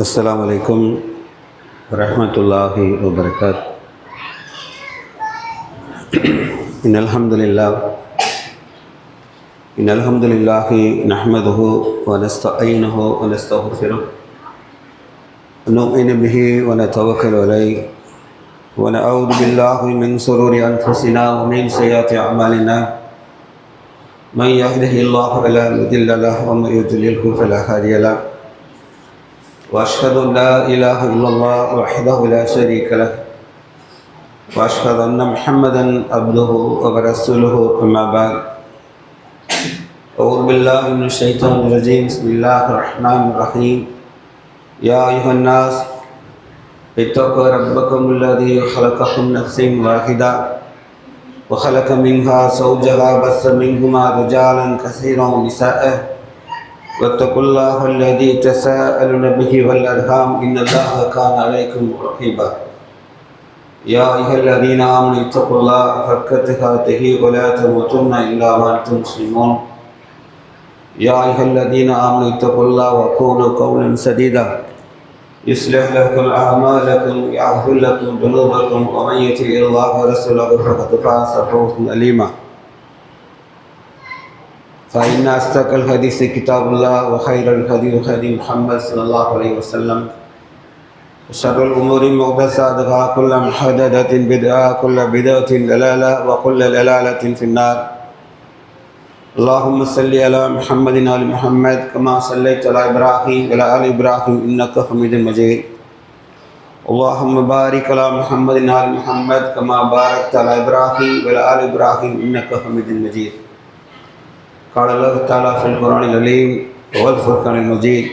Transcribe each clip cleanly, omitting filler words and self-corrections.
அஸ்ஸலாமு அலைக்கும் வரஹ்மத்துல்லாஹி வபரகாத்துஹு. இன்னல் ஹம்துலில்லாஹி நஹ்மதுஹு வ நஸ்தஈனுஹு வ நஸ்தக்ஃபிருஹு வ நு'மினு பிஹி வ நதவக்கலு அலைஹி வ நஅஊது பில்லாஹி மின் ஷுரூரி அன்ஃபுஸினா வ மின் ஸய்யிஆத்தி அஅமாலினா மன் யஹ்திஹில்லாஹு ஃபலா முதில்ல லஹு வ மன் யுضللஹு ஃபலா ஹாதிய லஹு. وأشهد أن لا إله إلا الله وحده لا شريك له وأشهد أن محمدا عبده ورسوله أما بعد. أعوذ بالله من الشيطان الرجيم. بسم الله الرحمن الرحيم. يا أيها الناس اتقوا ربكم الذي خلقكم من نفس واحدة وخلق منها زوجها وبث منهما رجالا كثيرا ونساء واتقوا الله الذي تساءلون به والأرحام إن الله كان عليكم رقيبا. يا أيها الذين آمنوا اتقوا الله حق تقاته ولا تموتن إلا وأنتم مسلمون. يا أيها الذين آمنوا اتقوا الله وقولوا قولا سديدا يصلح لكم أعمالكم ويغفر لكم ذنوبكم ومن يطع الله ورسوله فقد فاز فوزا عظيما. فإن أصدق الحديث كتاب الله وخير الهدي هدي محمد صلى الله عليه وسلم وشر الأمور محدثاتها كل محدثة بدعة كل بدعة ضلالة وكل ضلالة في النار. اللهم صل على محمد وآل محمد كما صليت على إبراهيم وعلى آل إبراهيم إنك حميد مجيد. اللهم بارك على محمد وآل محمد كما باركت على إبراهيم وعلى آل إبراهيم إنك حميد مجيد. قال الله تعالى في القرآن العظيم والفرقان المجيد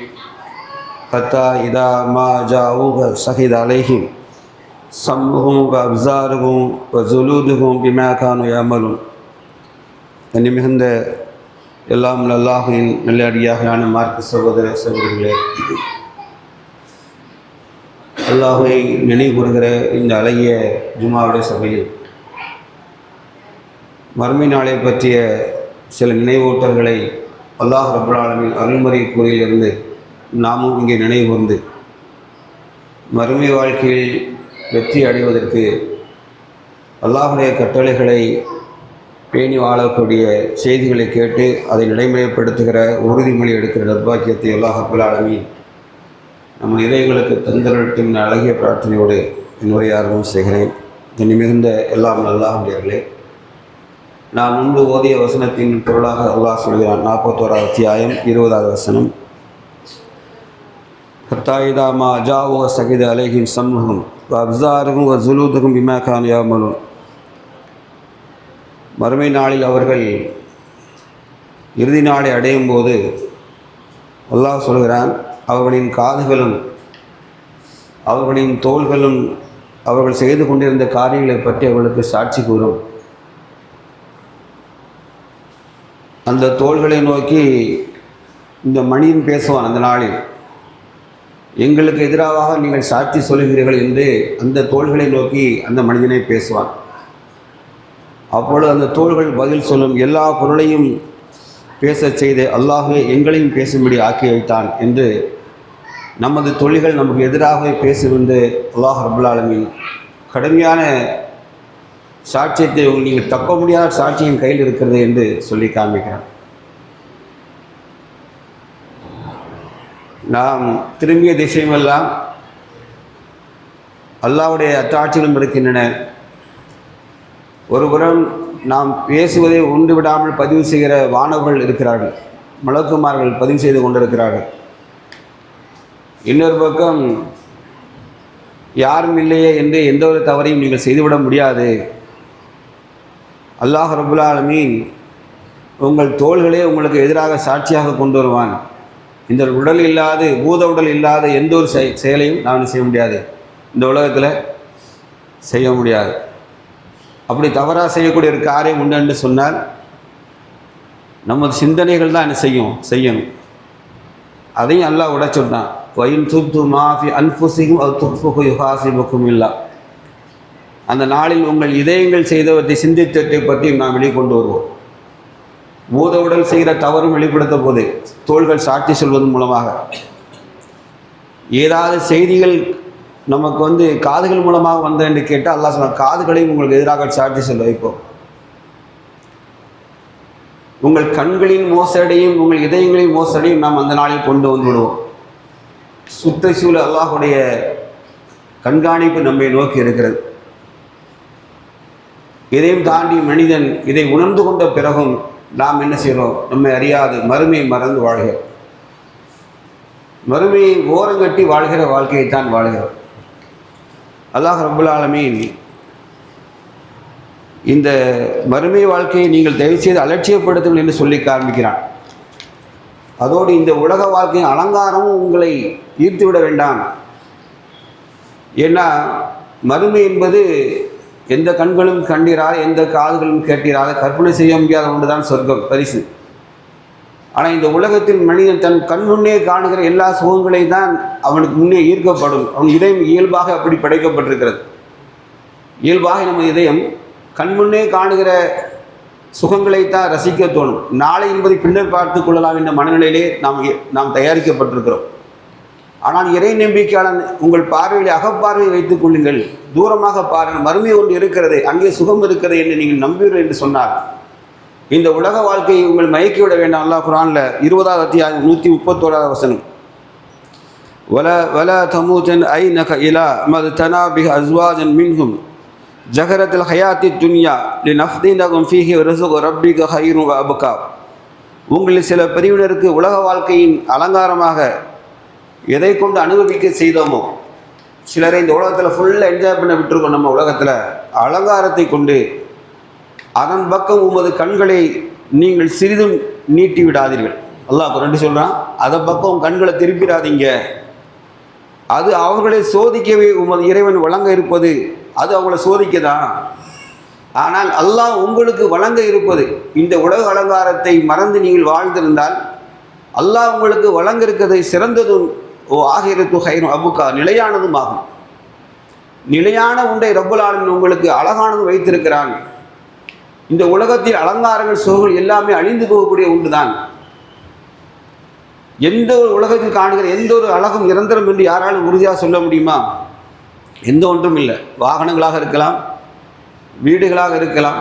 حتى إذا ما جاءوك شهد عليهم سمعهم وأبصارهم وجلودهم بما كانوا يعملون. என்னை மிகுந்த எல்லாம் அல்லாஹ்வின் நல்லடியார்களான மார்க்க சகோதர சகோதரிகளே, அல்லாஹ்வை நினைவு கூறுகிற இந்த அழகிய ஜும்மாவுடைய சபையில் மறுமை நாளை பற்றிய சில நினைவூட்டல்களை அல்லாஹ் ரப்பல் ஆலமீன் அருள்மறை கூறியிலிருந்து நாமும் இங்கே நினைவுகூர்ந்து மறுமை வாழ்க்கையில் வெற்றி அடைவதற்கு அல்லாஹுடைய கட்டளைகளை பேணி வாழக்கூடிய செய்திகளை கேட்டு அதை நடைமுறைப்படுத்துகிற உறுதிமொழி எடுக்கிற நிர்பாக்கியத்தை அல்லாஹ் ரப்பல் ஆலமீன் நம்ம இதயங்களுக்கு தந்தரட்டும் அழகிய பிரார்த்தனையோடு என்னுடைய ஆர்வம் செய்கிறேன். என்னை மிகுந்த எல்லாம் அல்லாஹ்வுடையவர்களே, நான் முன்பு ஓதிய வசனத்தின் பொருளாக அல்லாஹ் சொல்கிறான். 41வது அத்தியாயம் 20வது வசனம். ஹத்தா இதா மா ஜாஊக ஷஹித அலைஹிம் சம்உஹும் வ அப்சாருஹும் வ ஜுலூதுஹும் பிமா கானூ யஅமலூன். மறுமை நாளில் அவர்கள் இறுதி நாளை அடையும் போது அல்லாஹ் சொல்கிறான், அவர்களின் காதுகளும் அவர்களின் தோள்களும் அவர்கள் செய்து கொண்டிருந்த காரியங்களை பற்றி அவர்களுக்கு சாட்சி கூறும். அந்த தோள்களை நோக்கி இந்த மனிதன் பேசுவான். அந்த நாளில் எங்களுக்கு எதிராக நீங்கள் சாட்சி சொல்லுகிறீர்கள் என்று அந்த தோள்களை நோக்கி அந்த மனிதனை பேசுவான். அப்பொழுது அந்த தோள்கள் பதில் சொல்லும், எல்லா பொருளையும் பேசச் செய்து அல்லாஹ்வே எங்களையும் பேசும்படி ஆக்கி வைத்தான் என்று நமது தொழில்கள் நமக்கு எதிராகவே பேசும் என்று அல்லாஹ் ரப்பல் ஆலமீன் கடுமையான சாட்சியத்தை நீங்கள் தப்ப முடியாத சாட்சியின் கையில் இருக்கிறது என்று சொல்லி காண்பிக்கிறான். நாம் திரும்பிய திசையமெல்லாம் அல்லாஹ்வுடைய அத்தாட்சிகளும் இருக்கின்றன. ஒருபுறம் நாம் பேசுவதை உண்டு விடாமல் பதிவு செய்கிற வானவர்கள் இருக்கிறார்கள், மலக்குமார்கள் பதிவு செய்து கொண்டிருக்கிறார்கள். இன்னொரு பக்கம் யாரும் இல்லையே என்று எந்த ஒரு தவறையும் நீங்கள் செய்துவிட முடியாது. அல்லாஹ் ரப்பல் ஆலமீன் உங்கள் தோள்களே உங்களுக்கு எதிராக சாட்சியாக கொண்டு வருவான். இந்த உடல் இல்லாது பூத உடல் இல்லாத எந்த ஒரு செயலையும் நான் செய்ய முடியாது, இந்த உலகத்தில் செய்ய முடியாது. அப்படி தவறாக செய்யக்கூடிய ஒரு காரியம் உண்டு என்று சொன்னால் நமது சிந்தனைகள் தான் என்ன செய்யணும். அதையும் அல்லாஹ் உட சொன்னான். வயின் துப்து மாஃபி அன்ஃபுஸிகும் அது துஃபுஹு யுஹாசிபுக்கும் இல்லா. அந்த நாளில் உங்கள் இதயங்கள் செய்தவற்றை சிந்தித்ததை பற்றி நாம் வெளிக்கொண்டு வருவோம். பூத உடல் செய்கிற தவறும் வெளிப்படுத்த போது தோள்கள் சாட்சி சொல்வதன் மூலமாக ஏதாவது செய்திகள் நமக்கு காதுகள் மூலமாக வந்த என்று கேட்டால் அல்லாஹ் சொல்ல, காதுகளையும் உங்களுக்கு எதிராக சாட்சி சொல்ல வைப்போம். உங்கள் கண்களின் மோசடியும் உங்கள் இதயங்களின் மோசடியும் நாம் அந்த நாளில் கொண்டு வந்து விடுவோம். சுற்றுச்சூழ அல்லாஹுடைய கண்காணிப்பு நம்மை நோக்கி இருக்கிறது. இதையும் தாண்டி மனிதன் இதை உணர்ந்து கொண்ட பிறகும் நாம் என்ன செய்கிறோம்? நம்மை அறியாது மறுமையை மறந்து வாழ்கிறோம். மறுமையை ஓரங்கட்டி வாழ்கிற வாழ்க்கையைத்தான் வாழ்கிறோம். அல்லாஹ் ரப்புல் ஆலமீன் இந்த மறுமை வாழ்க்கையை நீங்கள் தயவுசெய்து அலட்சியப்படுத்துங்கள் என்று சொல்லி காண்பிக்கிறான். அதோடு இந்த உலக வாழ்க்கையின் அலங்காரமும் உங்களை ஈர்த்துவிட வேண்டாம். ஏன்னா மறுமை என்பது எந்த கண்களும் கண்டிராத, எந்த காதுகளும் கேட்டிராத, கற்பனை செய்ய முடியாத ஒன்றுதான் சொர்க்கம், பரிசு. ஆனால் இந்த உலகத்தில் மனிதன் தன் கண் முன்னே காணுகிற எல்லா சுகங்களை தான் அவனுக்கு முன்னே ஈர்க்கப்படும். அவன் இதயம் இயல்பாக அப்படி படைக்கப்பட்டிருக்கிறது. இயல்பாக நம்ம இதயம் கண் முன்னே காணுகிற சுகங்களைத்தான் ரசிக்க தோணும். நாளை என்பதை பின்னர் பார்த்து கொள்ளலாம் என்ற மனநிலையிலே நாம் தயாரிக்கப்பட்டிருக்கிறோம். ஆனால் இறை நம்பிக்கையாளன் உங்கள் பார்வையில் அகப்பார்வையை வைத்துக் கொள்ளுங்கள், தூரமாக பாருங்கள், மறுமை ஒன்று இருக்கிறது, அங்கே சுகம் இருக்கிறது என்று நீங்கள் நம்புவீர்கள் என்று சொன்னார். இந்த உலக வாழ்க்கையை உங்கள் மயக்கிவிட வேண்டாம். அல்லாஹ் குர்ஆனில் 20வது அத்தியாயம் 131வது வசனம், வல தமூதன் ஐனக இலா மத்தனா பிஹ அஸ்வாஜன் மின்ஹும் ஜஹரத்துல் ஹயாத்தி துன்யா லினஃப்தினகும் ஃபீஹி ரிஸ்கு ரப்பிக ஹைரு வ அப்கா. உங்களில் சில பிரிவினருக்கு உலக வாழ்க்கையின் அலங்காரமாக எதை கொண்டு அனுபவிக்க செய்தோமோ, சிலரை இந்த உலகத்தில் ஃபுல்லாக என்ஜாய் பண்ண விட்டுருக்கோம். நம்ம உலகத்தில் அலங்காரத்தை கொண்டு அதன் பக்கம் உமது கண்களை நீங்கள் சிறிதும் நீட்டி விடாதீர்கள். அல்லாஹ் ரெண்டு சொல்கிறான், அதை பக்கம் கண்களை திருப்பிடாதீங்க. அது அவர்களை சோதிக்கவே உமது இறைவன் வழங்க இருப்பது, அது அவங்களை சோதிக்கதான். ஆனால் அல்லாஹ் உங்களுக்கு வழங்க இருப்பது, இந்த உலக அலங்காரத்தை மறந்து நீங்கள் வாழ்ந்திருந்தால் அல்லாஹ் உங்களுக்கு வழங்க இருக்கிறதை சிறந்ததும் ஆகிரத்து ஹைரும் அபுக்கா, நிலையானதும் ஆகும். நிலையான ஒன்றை ரப்புல் ஆலமீன் உங்களுக்கு அழகானது வைத்திருக்கிறான். இந்த உலகத்தில் அலங்காரங்கள் சுகங்கள் எல்லாமே அழிந்து போகக்கூடிய ஒன்று தான். எந்த ஒரு உலகத்தில் காணுகிற எந்த ஒரு அழகும் நிரந்தரம் என்று யாராலும் உறுதியாக சொல்ல முடியுமா? எந்த ஒன்றும் இல்லை. வாகனங்களாக இருக்கலாம், வீடுகளாக இருக்கலாம்,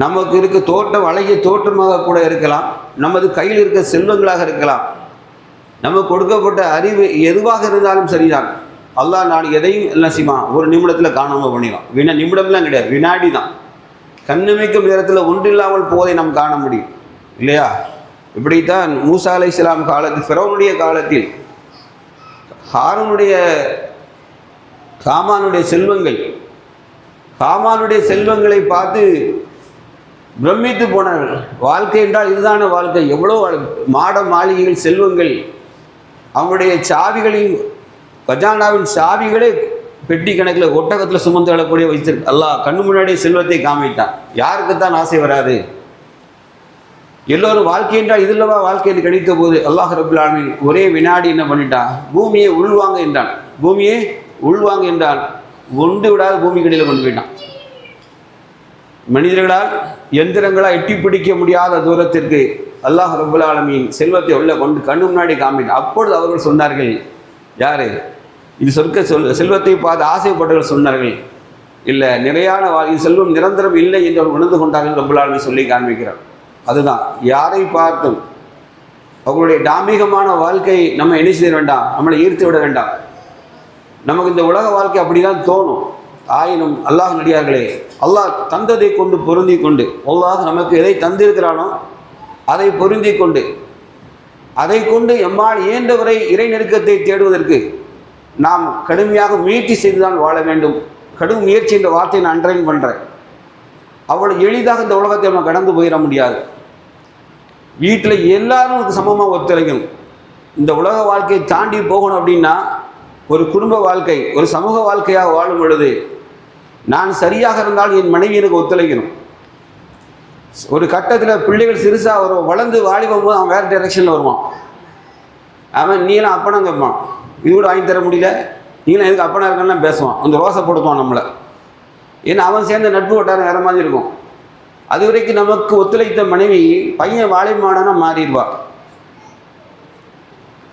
நமக்கு இருக்க தோட்டம் அழகிய தோற்றமாக கூட இருக்கலாம், நமது கையில் இருக்க செல்வங்களாக இருக்கலாம், நமக்கு கொடுக்கப்பட்ட அறிவு எதுவாக இருந்தாலும் சரிதான். அல்லாஹ் நான் எதையும் என்ன செய்வான், ஒரு நிமிடத்தில் காணாமல் பண்ணிடலாம். நிமிடம்லாம் கிடையாது, வினாடி தான். கண்ணுமைக்கும் நேரத்தில் ஒன்றில்லாமல் போவதை நாம் காண முடியும் இல்லையா? இப்படித்தான் மூசா அலைஹிஸ்ஸலாம் காலத்தில், ஃபிரௌனுடைய காலத்தில் ஹாமானுடைய செல்வங்களை பார்த்து பிரமித்து போனார்கள். வாழ்க்கை என்றால் இதுதான வாழ்க்கை, எவ்வளோ மாட மாளிகைகள், செல்வங்கள், அவங்களுடைய சாவிகளின் கஜானாவின் சாவிகளே பெட்டி கணக்கில் ஒட்டகத்தில் சுமந்து வரக்கூடிய வச்சிருக்கு. அல்லாஹ் கண்ணு முன்னாடியே செல்வத்தை காமிட்டான். யாருக்குத்தான் ஆசை வராது? எல்லோரும் வாழ்க்கை என்றால் இதுலவா வாழ்க்கை என்று கிடைத்த போது அல்லாஹ் ரப்புல் ஆலமீன் ஒரே வினாடி என்ன பண்ணிட்டான்? பூமியை உள்வாங்க என்றான். பூமியை உள்வாங்க என்றான். ஒன்று விடாத பூமி கடியில் கொண்டு போயிட்டான். மனிதர்களால் எந்திரங்களால் எட்டி பிடிக்க முடியாத தூரத்திற்கு அல்லாஹ் ரப்புல் ஆலமீன் செல்வத்தை உள்ள கொண்டு கண்ணு முன்னாடி காமிட்டான். அப்பொழுது அவர்கள் சொன்னார்கள், யாரு இது செல்வத்தை பார்த்து ஆசைப்பட்டவர்கள் சொன்னார்கள், இல்லை நிறையான இது செல்வம் நிரந்தரம் இல்லை என்று அவர் உணர்ந்து கொண்டார்கள். ரப்புல் ஆலமீன் சொல்லி காண்பிக்கிறார். அதுதான் யாரை பார்த்தும் அவர்களுடைய தாம்பிகமான வாழ்க்கை நம்ம என்ன செய்ய வேண்டாம், நம்மளை ஈர்த்து விட வேண்டாம். நமக்கு இந்த உலக வாழ்க்கை அப்படிதான் தோணும். ஆயினும் அல்லாஹ் நடிகார்களே, அல்லாஹ் தந்ததை கொண்டு பொருந்தி கொண்டு, அல்லாஹ் நமக்கு எதை தந்திருக்கிறானோ அதை பொருந்தி கொண்டு, அதை கொண்டு எம்மால் இயன்றவரை இறை நெருக்கத்தை தேடுவதற்கு நாம் கடுமையாக முயற்சி செய்துதான் வாழ வேண்டும். கடும் முயற்சி என்ற வார்த்தையை நான் அண்டர்லைன் பண்ணுறேன். அவ்வளோ எளிதாக இந்த உலகத்தை நம்ம கடந்து போயிட முடியாது. வீட்டில் எல்லாரும் சமமாக ஒத்துழைக்கணும். இந்த உலக வாழ்க்கையை தாண்டி போகணும் அப்படின்னா ஒரு குடும்ப வாழ்க்கை, ஒரு சமூக வாழ்க்கையாக வாழும் பொழுது நான் சரியாக இருந்தால் என் மனைவி எனக்கு ஒத்துழைக்கணும். ஒரு கட்டத்தில் பிள்ளைகள் சிறுசாக வரும், வளர்ந்து வாலிபம் போது அவன் வேறு டைரெக்ஷனில் வருவான். அவன் நீலாம் அப்பனா கேட்பான், இது கூட வாங்கி தர முடியல, நீங்களும் எதுக்கு அப்பனா இருக்கன்னா பேசுவான், அந்த ரோசப்படுத்துவான் நம்மளை. ஏன்னா அவன் சேர்ந்த நட்பு வட்டாரம் வேறு மாதிரி இருக்கும். அது வரைக்கும் நமக்கு ஒத்துழைத்த மனைவி பையன் வாலிபமானா மாறிடுவா.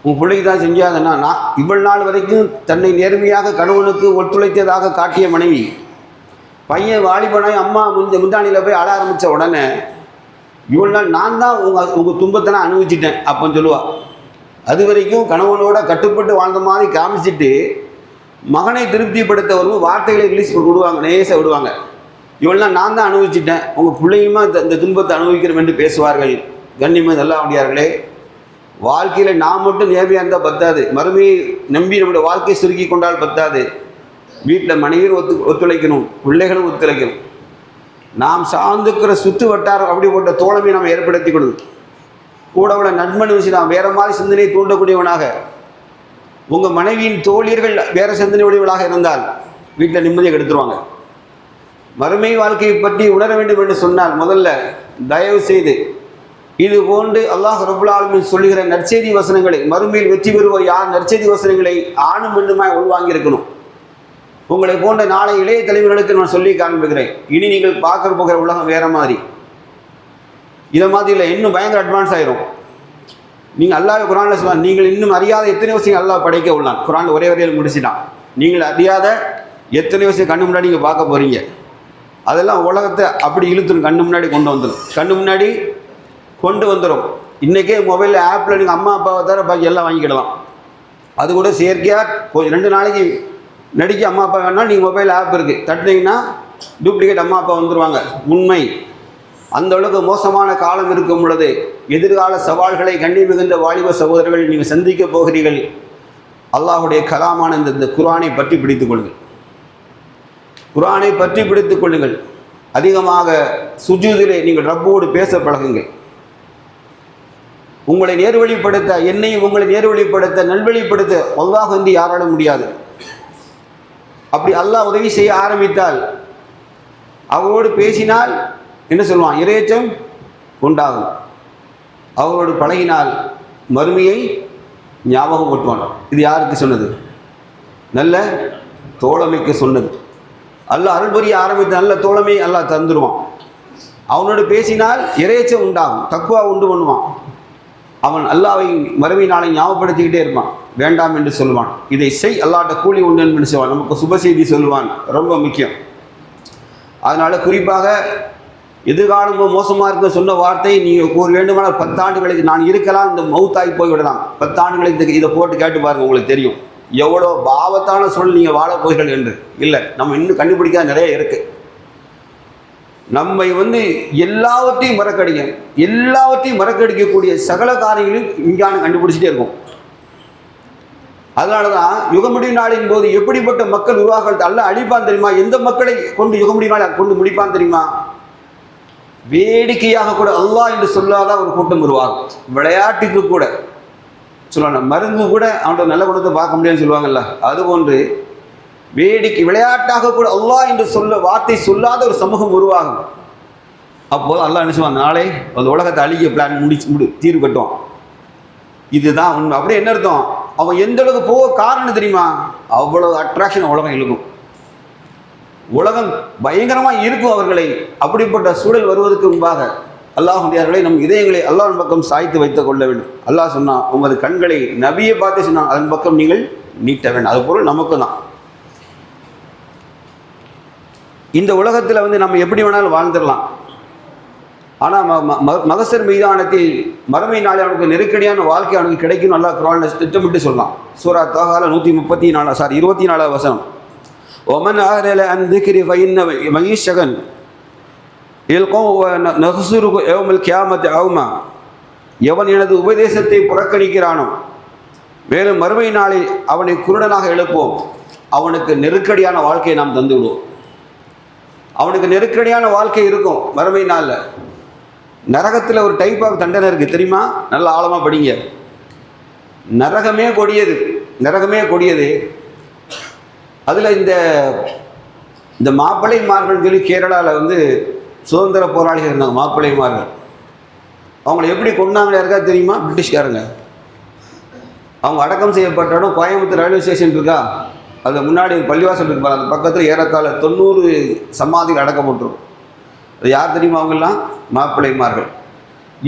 உன் பிள்ளைக்கு தான் செஞ்சாங்கன்னா, நான் இவ்வளவு நாள் வரைக்கும் தன்னை நேர்மையாக கணவனுக்கு ஒத்துழைத்ததாக காட்டிய மனைவி பையன் வாலிபனாய் அம்மா முந்தானியில் போய் அழ ஆரம்பித்த உடனே இவ்வளோ நாள் நான் தான் உங்கள் துன்பத்தை நான் அனுபவிச்சிட்டேன் அப்போன்னு சொல்லுவாள். அது வரைக்கும் கணவனோட கட்டுப்பட்டு வாழ்ந்த மாதிரி காமிச்சிட்டு மகனை திருப்திப்படுத்த வரும்போது வார்த்தைகளை ரிலீஸ் விடுவாங்க, நேச விடுவாங்க. இவ்வளோ நாள் நான் தான் அனுபவிச்சிட்டேன், உங்கள் பிள்ளையுமா இந்த துன்பத்தை அனுபவிக்கிறோம் என்று பேசுவார்கள். கண்ணியமே நல்லா முடியார்களே, வாழ்க்கையில் நான் மட்டும் நேர்மையாக இருந்தால் பத்தாது, மறுமையை நம்பி நம்முடைய வாழ்க்கையை சுருக்கி கொண்டால் பத்தாது. வீட்டில் மனைவியும் ஒத்துழைக்கணும், பிள்ளைகளும் ஒத்துழைக்கணும். நாம் சார்ந்துக்கிற சுற்று வட்டாரம் அப்படிப்பட்ட தோழமையை நாம் ஏற்படுத்தி கொடுது. கூட உள்ள நண்பன் வச்சு நாம் வேறு மாதிரி சிந்தனையை தூண்டக்கூடியவனாக, உங்கள் மனைவியின் தோழியர்கள் வேறு சிந்தனை உடையவர்களாக இருந்தால் வீட்டில் நிம்மதியை கெடுத்துருவாங்க. மறுமை வாழ்க்கையை பற்றி உணர வேண்டும் என்று சொன்னால் முதல்ல தயவு செய்து இது போன்று அல்லாஹ் ரப்புல் ஆலமீன் சொல்லுகிற நற்செய்தி வசனங்களை, மறுமையில் வெற்றி பெறுவோர் யார் நற்செய்தி வசனங்களை ஆணும் பெண்ணுமாய் உள்வாங்கி இருக்கணும். உங்களை போன்ற நாளை இளைய தலைவர்களுக்கு நான் சொல்லி காண்பிக்கிறேன். இனி நீங்கள் பார்க்க போகிற உலகம் வேறு மாதிரி, இதை மாதிரி இல்லை, இன்னும் பயங்கர அட்வான்ஸ் ஆயிரும். நீங்கள் அல்லாஹ் குரானில் சொல்லலாம், நீங்கள் இன்னும் அறியாத எத்தனை விஷயம் அல்லாஹ் படைக்க உள்ளான். குரான் ஒரே வரையில் முடிச்சிட்டான். நீங்கள் அறியாத எத்தனை விஷயம் கண்ணு முன்னாடி நீங்கள் பார்க்க போகிறீங்க. அதெல்லாம் உலகத்தை அப்படி இழுத்துடும், கண்ணு முன்னாடி கொண்டு வந்துடும். இன்றைக்கே மொபைலில் ஆப்பில் நீங்கள் அம்மா அப்பாவை தவிர பாக்கி எல்லாம் வாங்கிக்கிடலாம். அது கூட செயற்கையாக 2 நாளைக்கு நடிக்க அம்மா அப்பா வேணால் நீங்கள் மொபைல் ஆப் இருக்குது, தட்டினீங்கன்னா டூப்ளிகேட் அம்மா அப்பா வந்துடுவாங்க. உண்மை. அந்த அளவுக்கு மோசமான காலம் இருக்கும் பொழுது எதிர்கால சவால்களை கண்டி மிகுந்த வாலிப சகோதரர்கள் நீங்கள் சந்திக்க போகிறீர்கள். அல்லாஹுடைய கலாமான இந்த குர்ஆனை பற்றி பிடித்துக் கொள்ளுங்கள். குர்ஆனை பற்றி பிடித்துக் கொள்ளுங்கள். அதிகமாக சுஜூதிலே நீங்கள் ரப்போடு பேச பழகுங்கள். உங்களை நேர்வழிப்படுத்த, என்னையும் உங்களை நேர்வழிப்படுத்த, நல்வழிப்படுத்த அல்லாஹ் வந்து யாராலும் முடியாது. அப்படி அல்லாஹ் உதவி செய்ய ஆரம்பித்தால், அவரோடு பேசினால் என்ன சொல்லுவான், இரையச்சம் உண்டாகும். அவரோடு பழகினால் மறுமையை ஞாபகம் ஓட்டுவான். இது யாருக்கு சொன்னது? நல்ல தோழமைக்கு சொன்னது. அல்லாஹ் அருள் புரிய ஆரம்பித்த நல்ல தோழமை அல்லாஹ் தந்துடுவான். அவனோடு பேசினால் இரையச்சம் உண்டாகும், தக்குவா உண்டு பண்ணுவான். அவன் அல்லாவை மறுமை நாளை ஞாபகப்படுத்திக்கிட்டே இருப்பான், வேண்டாம் என்று சொல்லுவான். இதை செய், அல்லாட்ட கூலி உண்டு என்று சொல்லுவான், நமக்கு சுப செய்தி சொல்லுவான். ரொம்ப முக்கியம். அதனால் குறிப்பாக எதிர்காலம் மோசமாக இருக்க சொன்ன வார்த்தை, நீங்கள் ஒரு வேண்டுமானால் 10 ஆண்டுகளுக்கு நான் இருக்கலாம், இந்த மௌத்தாகி போய்விடலாம். 10 ஆண்டுகளுக்கு இதை போட்டு கேட்டு பாருங்கள், உங்களுக்கு தெரியும் எவ்வளோ பாவத்தான சூழல் நீங்கள் வாழ போகிறீர்கள் என்று. இல்லை, நம்ம இன்னும் கண்டுபிடிக்காத நிறைய இருக்குது. நம்மை எல்லாவற்றையும் மறக்கடிக்கக்கூடிய சகல காரியங்களையும் விஞ்ஞானம் கண்டுபிடிச்சிட்டே இருக்கும். அதனால தான் யுகமுடி நாளின் போது எப்படிப்பட்ட மக்கள் உருவாகிறது அல்ல அழிப்பான் தெரியுமா? எந்த மக்களை கொண்டு யுகமுடி நாளை கொண்டு முடிப்பான் தெரியுமா? வேடிக்கையாக கூட அல்லாஹ் என்று சொல்லாத ஒரு கூட்டம் உருவாகும். விளையாட்டுக்கு கூட சொல்லுவாங்க, மருந்து கூட அவனோட நல்ல குணத்தை பார்க்க முடியாதுன்னு சொல்லுவாங்கல்ல, அதுபோன்று வேடிக்கை விளையாட்டாக கூட அல்லாஹ் என்று வார்த்தை சொல்லாத ஒரு சமூகம் உருவாகும். அப்போது அல்லாஹ் என்ன சொல்லுவான், நாளை அந்த உலகத்தை அழிக்க பிளான் தீர்வு கட்டுவான். இதுதான் உண்மை. அப்படியே என்ன அர்த்தம்? அவன் எந்த அளவுக்கு போக காரணம் தெரியுமா? அவ்வளவு அட்ராக்ஷன் உலகம் இழுக்கும், உலகம் பயங்கரமாக இருக்கும் அவர்களை. அப்படிப்பட்ட சூழல் வருவதற்கு முன்பாக அல்லாஹ்வுடையவர்களை நம் இதயங்களை அல்லாஹ்வின் பக்கம் சாய்த்து வைத்துக் கொள்ள வேண்டும். அல்லாஹ் சொன்னான், உமது கண்களை நபியை பார்த்து சொன்னான், அதன் பக்கம் நீங்கள் நீட்ட வேண்டும். அது பொருள் நமக்கு தான். இந்த உலகத்தில் நம்ம எப்படி வேணாலும் வாழ்ந்துடலாம். ஆனால் மகசர் மைதானத்தில் மறுமை நாளை அவனுக்கு நெருக்கடியான வாழ்க்கை அவனுக்கு கிடைக்கும். நல்லா குர்ஆனில் திட்டமிட்டு சொல்லலாம். சூரா தாஹால 24 வசனம். ஒமன் ஆஹ்ரல அன் திக்ரி ஃபஇன்ன மஈஷகன் இல்கௌ நஹ்சுரு யௌமல் கியாமத்தி அவ்மா. எவன் எனது உபதேசத்தை புறக்கணிக்கிறானோ, மேலும் மறுமை நாளில் அவனை குருடனாக எழுப்போம். அவனுக்கு நெருக்கடியான வாழ்க்கையை நாம் தந்து விடுவோம். அவனுக்கு நெருக்கடியான வாழ்க்கை இருக்கும் மறுமை நாளில். நரகத்தில் ஒரு டைப் ஆஃப் தண்டனை இருக்குது தெரியுமா? நல்லா ஆழமாக படிங்க. நரகமே கொடியது. அதில் இந்த மாப்பிள்ளைமார்கள் சொல்லி கேரளாவில் சுதந்திர போராளிகள் இருந்தாங்க. மாப்பிள்ளைமார்கள் அவங்கள எப்படி கொண்டாங்க யாருக்கா தெரியுமா? பிரிட்டிஷ்காரங்க. அவங்க அடக்கம் செய்யப்பட்ட இடம் கோயம்புத்தூர் ரயில்வே ஸ்டேஷன் இருக்கா, அது முன்னாடி பள்ளிவாசல் இருப்பார், அந்த பக்கத்தில் ஏறத்தாழ 90 சமாதிகள் அடக்கப்பட்டுரும். அது யார் தெரியுமா? அவங்கெல்லாம் மாப்பிள்ளைமார்கள்.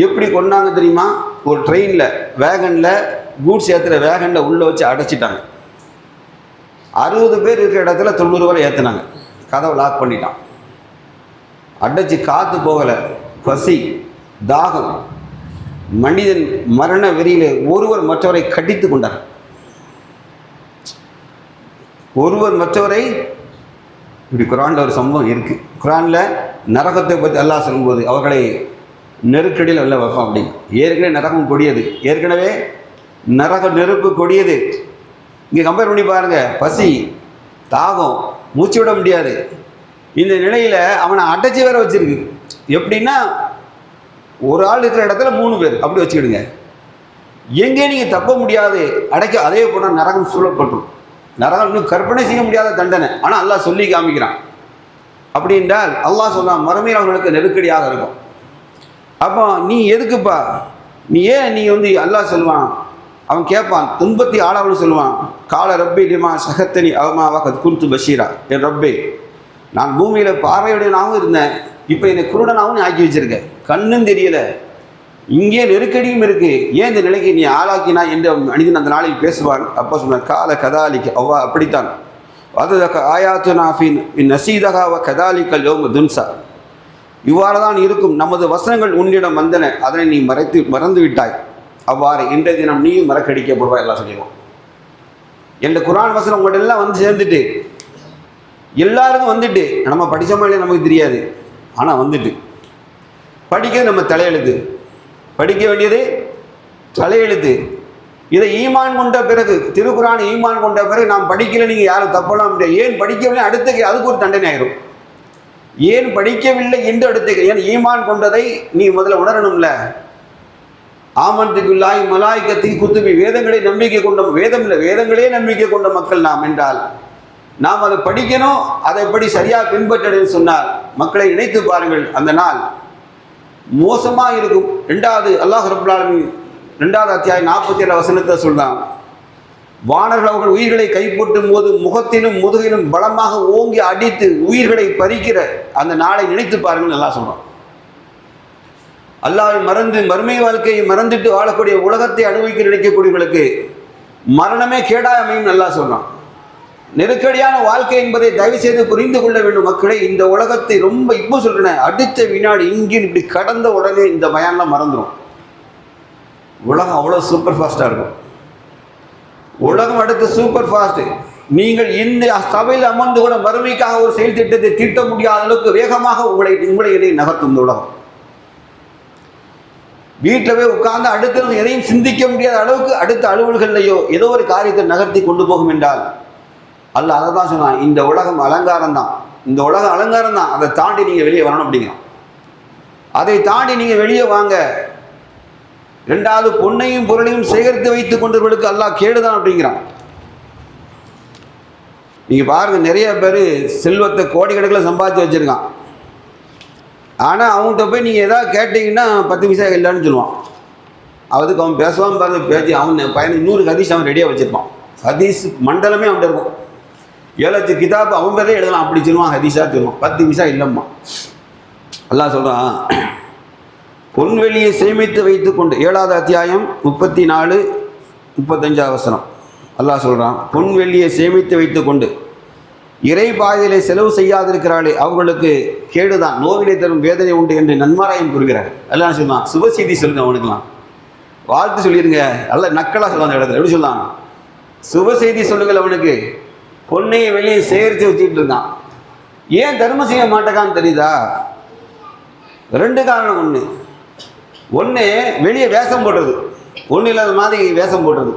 எப்படி கொண்டாங்க தெரியுமா? ஒரு ட்ரெயினில் வேகனில் கூட்ஸ் ஏற்றுற வேகனில் உள்ளே வச்சு அடைச்சிட்டாங்க. 60 பேர் இருக்கிற இடத்துல 90 வரை ஏற்றுனாங்க. கதவை லாக் பண்ணிட்டான். அடைச்சி காற்று போகலை. பசி, தாகம், மனிதன் மரண வெறியிலே ஒருவர் மற்றவரை கடித்து கொண்டார். ஒருவர் மற்றவரை இப்படி குரானில் ஒரு சம்பவம் இருக்குது. குரானில் நரகத்தை பற்றி அல்லாஹ் சொல்லும்போது அவர்களை நெருக்கடியில் உள்ள வைப்பான் அப்படின்னு. ஏற்கனவே நரகம் கொடியது, ஏற்கனவே நரக நெருப்பு கொடியது. இங்கே கம்பேர் பண்ணி பாருங்கள். பசி, தாகம், மூச்சு விட முடியாது. இந்த நிலையில் அவனை அடைச்சி வேற வச்சிருக்கு. எப்படின்னா ஒரு ஆள் இருக்கிற இடத்துல 3 பேர் அப்படி வச்சுக்கிடுங்க. எங்கே நீங்கள் தப்ப முடியாது அடைக்க. அதே போனால் நரகம் சூழப்பட்டுரும். நரகம் இன்னும் கற்பனை செய்ய முடியாத தண்டனை. ஆனால் அல்லாஹ் சொல்லி காமிக்கிறான். அப்படி என்றால் அல்லாஹ் சொன்னான் மறுமையில் அவர்களுக்கு நெருக்கடியாக இருக்கும். அப்போ நீ எதுக்குப்பா, நீ ஏன் நீ அல்லாஹ் சொல்லுவான், அவன் கேட்பான், துன்பத்தி ஆளாவன்னு சொல்லுவான். கால ரப்பி லிமா சகத்தனி அவமாவாக குருத்து பஷீரா. என் ரப்பே, நான் பூமியில் பார்வையுடையனாகவும் இருந்தேன், இப்போ என்னை குருடனாகவும் ஆக்கி வச்சிருக்கேன், கண்ணும் தெரியலை, இங்கே நெருக்கடியும் இருக்குது, ஏன் இந்த நிலைக்கு நீ ஆளாக்கினா என்று மனிதன் அந்த நாளில் பேசுவான். அப்போ சொன்னார் கால கதாலிக்கு அவ்வா அப்படித்தான் அது ஆயாத்து நாஃபின் நசீதகாவ கதாலிக்கல் யோம துன்சா. இவ்வாறு தான் இருக்கும், நமது வசனங்கள் உன்னிடம் வந்தன, அதனை நீ மறந்து விட்டாய், அவ்வாறு இன்றைய தினம் நீயும் மறக்கடிக்கப்படுவாய் எல்லாம் சொல்லிடுவோம். என்ற குரான் வசனம் உங்கள்கிட்ட எல்லாம் வந்து சேர்ந்துட்டு எல்லாருக்கும் வந்துட்டு, நம்ம படித்தோமா இல்லையா நமக்கு தெரியாது, ஆனால் வந்துட்டு படிக்க நம்ம தலையெழுத்து, படிக்க வேண்டியது தலையெழுத்து. இதை ஈமான் கொண்ட பிறகு, திருக்குரான் ஈமான் கொண்ட பிறகு நாம் படிக்கல, நீங்கள் யாரும் தப்பலாம் முடியாது. ஏன் படிக்கவில்லை அடுத்த அதுக்கு ஒரு தண்டனை ஆயிரும். ஏன் படிக்கவில்லை என்று அடுத்த, ஏன் ஈமான் கொண்டதை நீ முதல்ல உணரணும்ல. ஆமன்துபில்லாஹி மலாயிகத்தி குத்துபி, வேதங்களை நம்பிக்கை கொண்ட, வேதம் இல்லை வேதங்களே நம்பிக்கை கொண்ட மக்கள் நாம் என்றால் நாம் அதை படிக்கணும், அதைப்படி சரியாக பின்பற்றணும்னு சொன்னால் மக்களை நினைத்து பாருங்கள், அந்த நாள் மோசமாக இருக்கும். 2வது அல்லாஹ் ரப்பல் ஆலமீன் 2வது அத்தியாயம் 47 வசனத்தை சொல்றான், வானர்கள் அவர்கள் உயிர்களை கைப்பற்றும் போது முகத்திலும் முதுகிலும் பலமாக ஓங்கி அடித்து உயிர்களை பறிக்கிற அந்த நாளை நினைத்து பாருங்கள் நல்லா சொல்றான். அல்லாஹ்வை மறந்து மறுமை வாழ்க்கையை மறந்துட்டு வாழக்கூடிய, உலகத்தை அனுபவிக்க நினைக்கக்கூடியவர்களுக்கு மரணமே கேடாய் அமையும் நல்லா சொல்றான். நெருக்கடியான வாழ்க்கை என்பதை தயவு செய்து புரிந்து கொள்ள வேண்டும் மக்களை. இந்த உலகத்தை ரொம்ப இப்போ சொல்றேன், அடுத்த வினாடி இங்கே இப்படி கடந்த உடனே இந்த பயான்லாம் மறந்துடும். உலகம் அவ்வளோ சூப்பர் ஃபாஸ்ட்டாக இருக்கும். உலகம் அடுத்து சூப்பர் ஃபாஸ்ட்டு. நீங்கள் இந்த சபையில் அமர்ந்து கூட மறுமைக்காக ஒரு செயல் திட்டத்தை தீட்ட முடியாத அளவுக்கு வேகமாக உங்களை நகர்த்தும் இந்த உலகம். வீட்டில் போய் உட்கார்ந்து அடுத்த எதையும் சிந்திக்க முடியாத அளவுக்கு அடுத்த அலுவல்கள்லையோ ஏதோ ஒரு காரியத்தை நகர்த்தி கொண்டு போகும் என்றால் அல்லாஹ் அதை தான் சொன்னான், இந்த உலகம் அலங்காரம் தான், இந்த உலகம் அலங்காரம் தான், அதை தாண்டி நீங்கள் வெளியே வரணும் அப்படிங்கிறான். அதை தாண்டி நீங்கள் வெளியே வாங்க. 2வது பொன்னையும் பொருளையும் சேகரித்து வைத்துக் கொண்டவர்களுக்கு அல்லாஹ் கேடுதான் அப்படிங்கிறான். நீங்கள் பாருங்கள், நிறைய பேர் செல்வத்தை கோடிக்கணக்கில் சம்பாதிச்சு வச்சுருக்கான். ஆனால் அவங்கள்ட்ட போய் நீங்கள் எதாவது கேட்டிங்கன்னா 10 பைசா இல்லைன்னு சொல்லுவான். அதுக்கு அவன் பேசுவான் பாருங்க, பேச்சு அவன் பையனுக்கு 100 ஹதீஸ் அவன் ரெடியாக வச்சுருப்பான். ஹதீஸ் மண்டலமே அவன்கிட்ட இருக்கும். 7 லட்சம் கிதாப் அவன் பேரே எழுதலாம் அப்படி சொல்லுவான், ஹதீஸாக சொல்லுவான். 10 பைசா இல்லைம்மா. அல்லாஹ் சொல்கிறான், பொன்வெளியை சேமித்து வைத்து கொண்டு 7வது அத்தியாயம் 34, 35 வசனம் அல்லாஹ் சொல்கிறான், பொன்வெளியை சேமித்து வைத்து கொண்டு இறை பாதையிலே செலவு செய்யாதிருக்கிறாளே அவர்களுக்கு கேடுதான், நோவிலை தரும் வேதனை உண்டு என்று நன்மாராயம் கூறுகிறார். எல்லாம் சொல்லலாம், சுப செய்தி சொல்லுங்க, அவனுக்குலாம் வாழ்த்து சொல்லிடுங்க, நல்ல நக்கலாக சொல்லுவாங்க இடத்துல. எப்படி சொல்லலாம், சுப செய்தி சொல்லுங்கள் அவனுக்கு. பொன்னையை வெளியே சேகரித்து வச்சுக்கிட்டு இருக்கான். ஏன் தர்மம் செய்ய மாட்டேக்கான்னு தெரியுதா? 2 காரணம். ஒன்று வெளியே வேஷம் போடுறது, ஒன்றும் இல்லாத மாதிரி வேஷம் போடுறது.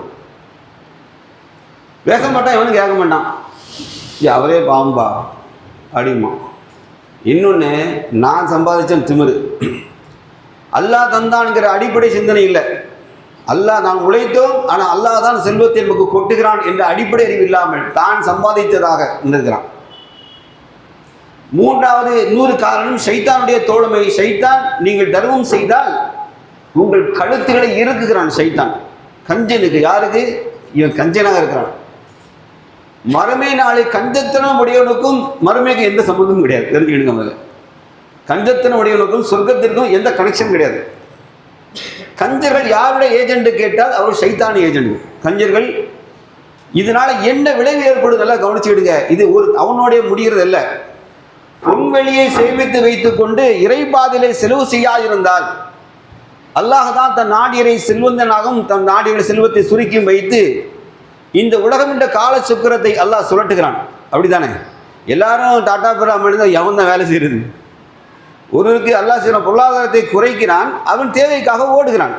வேஷம் போட்டால் இவனும் கேட்க மாட்டான், அவரே பாம்பா அப்படிமா. இன்னொன்று, நான் சம்பாதிச்சேன் திமிரு. அல்லாஹ் தந்தான்ங்கிற அடிப்படை சிந்தனை இல்லை. அல்லாஹ் நாம் உழைத்தோம், ஆனால் அல்லாஹ் தான் செல்வத்தை நமக்கு கொட்டுகிறான் என்ற அடிப்படை அறிவு இல்லாமல் தான் சம்பாதித்ததாக இருக்கிறான். 3வது இன்னொரு காரணம் ஷைத்தானுடைய தோழமை. ஷைத்தான் நீங்கள் தர்மம் செய்தால் உங்கள் கழுத்துக்களை இறுக்குகிறான் ஷைத்தான். கஞ்சனுக்கு, யாருக்கு? இவன் கஞ்சனாக இருக்கிறான். மறுமை நாளை கஞ்சத்தனம் உடையவனுக்கும் மறுமைக்கு எந்த சம்பந்தமும் கிடையாது, தெரிஞ்சுக்கிடுங்க. முதல்ல கஞ்சத்தனம் உடையவனுக்கும் சொர்க்கத்திற்கும் எந்த கனெக்ஷன் கிடையாது. கஞ்சர்கள் யாருடைய ஏஜென்ட் கேட்டால் அவர் சைத்தான ஏஜென்ட். கஞ்சர்கள் இதனால என்ன விளைவு ஏற்படுதெல்லாம் கவனிச்சுடுங்க. இது அவனுடைய முடிகிறது அல்ல. பொன்வெளியை சேமித்து வைத்துக் கொண்டு இறைபாதிலே செலவு செய்யாதிருந்தால் அல்லாஹ் தான் தன் நாடியரை செல்வந்தனாகவும் தன் நாடியரை செல்வத்தை சுருக்கியும் வைத்து இந்த உலகம் என்ற கால சுக்கிரத்தை அல்லாஹ் சுழட்டுகிறான். அப்படித்தானே? எல்லாரும் டாட்டா பிராமணன் எவன் தான் வேலை செய்கிறது. ஒருவருக்கு அல்லாஹ் செய்கிற பொருளாதாரத்தை குறைக்கிறான், அவன் தேவைக்காக ஓடுகிறான்.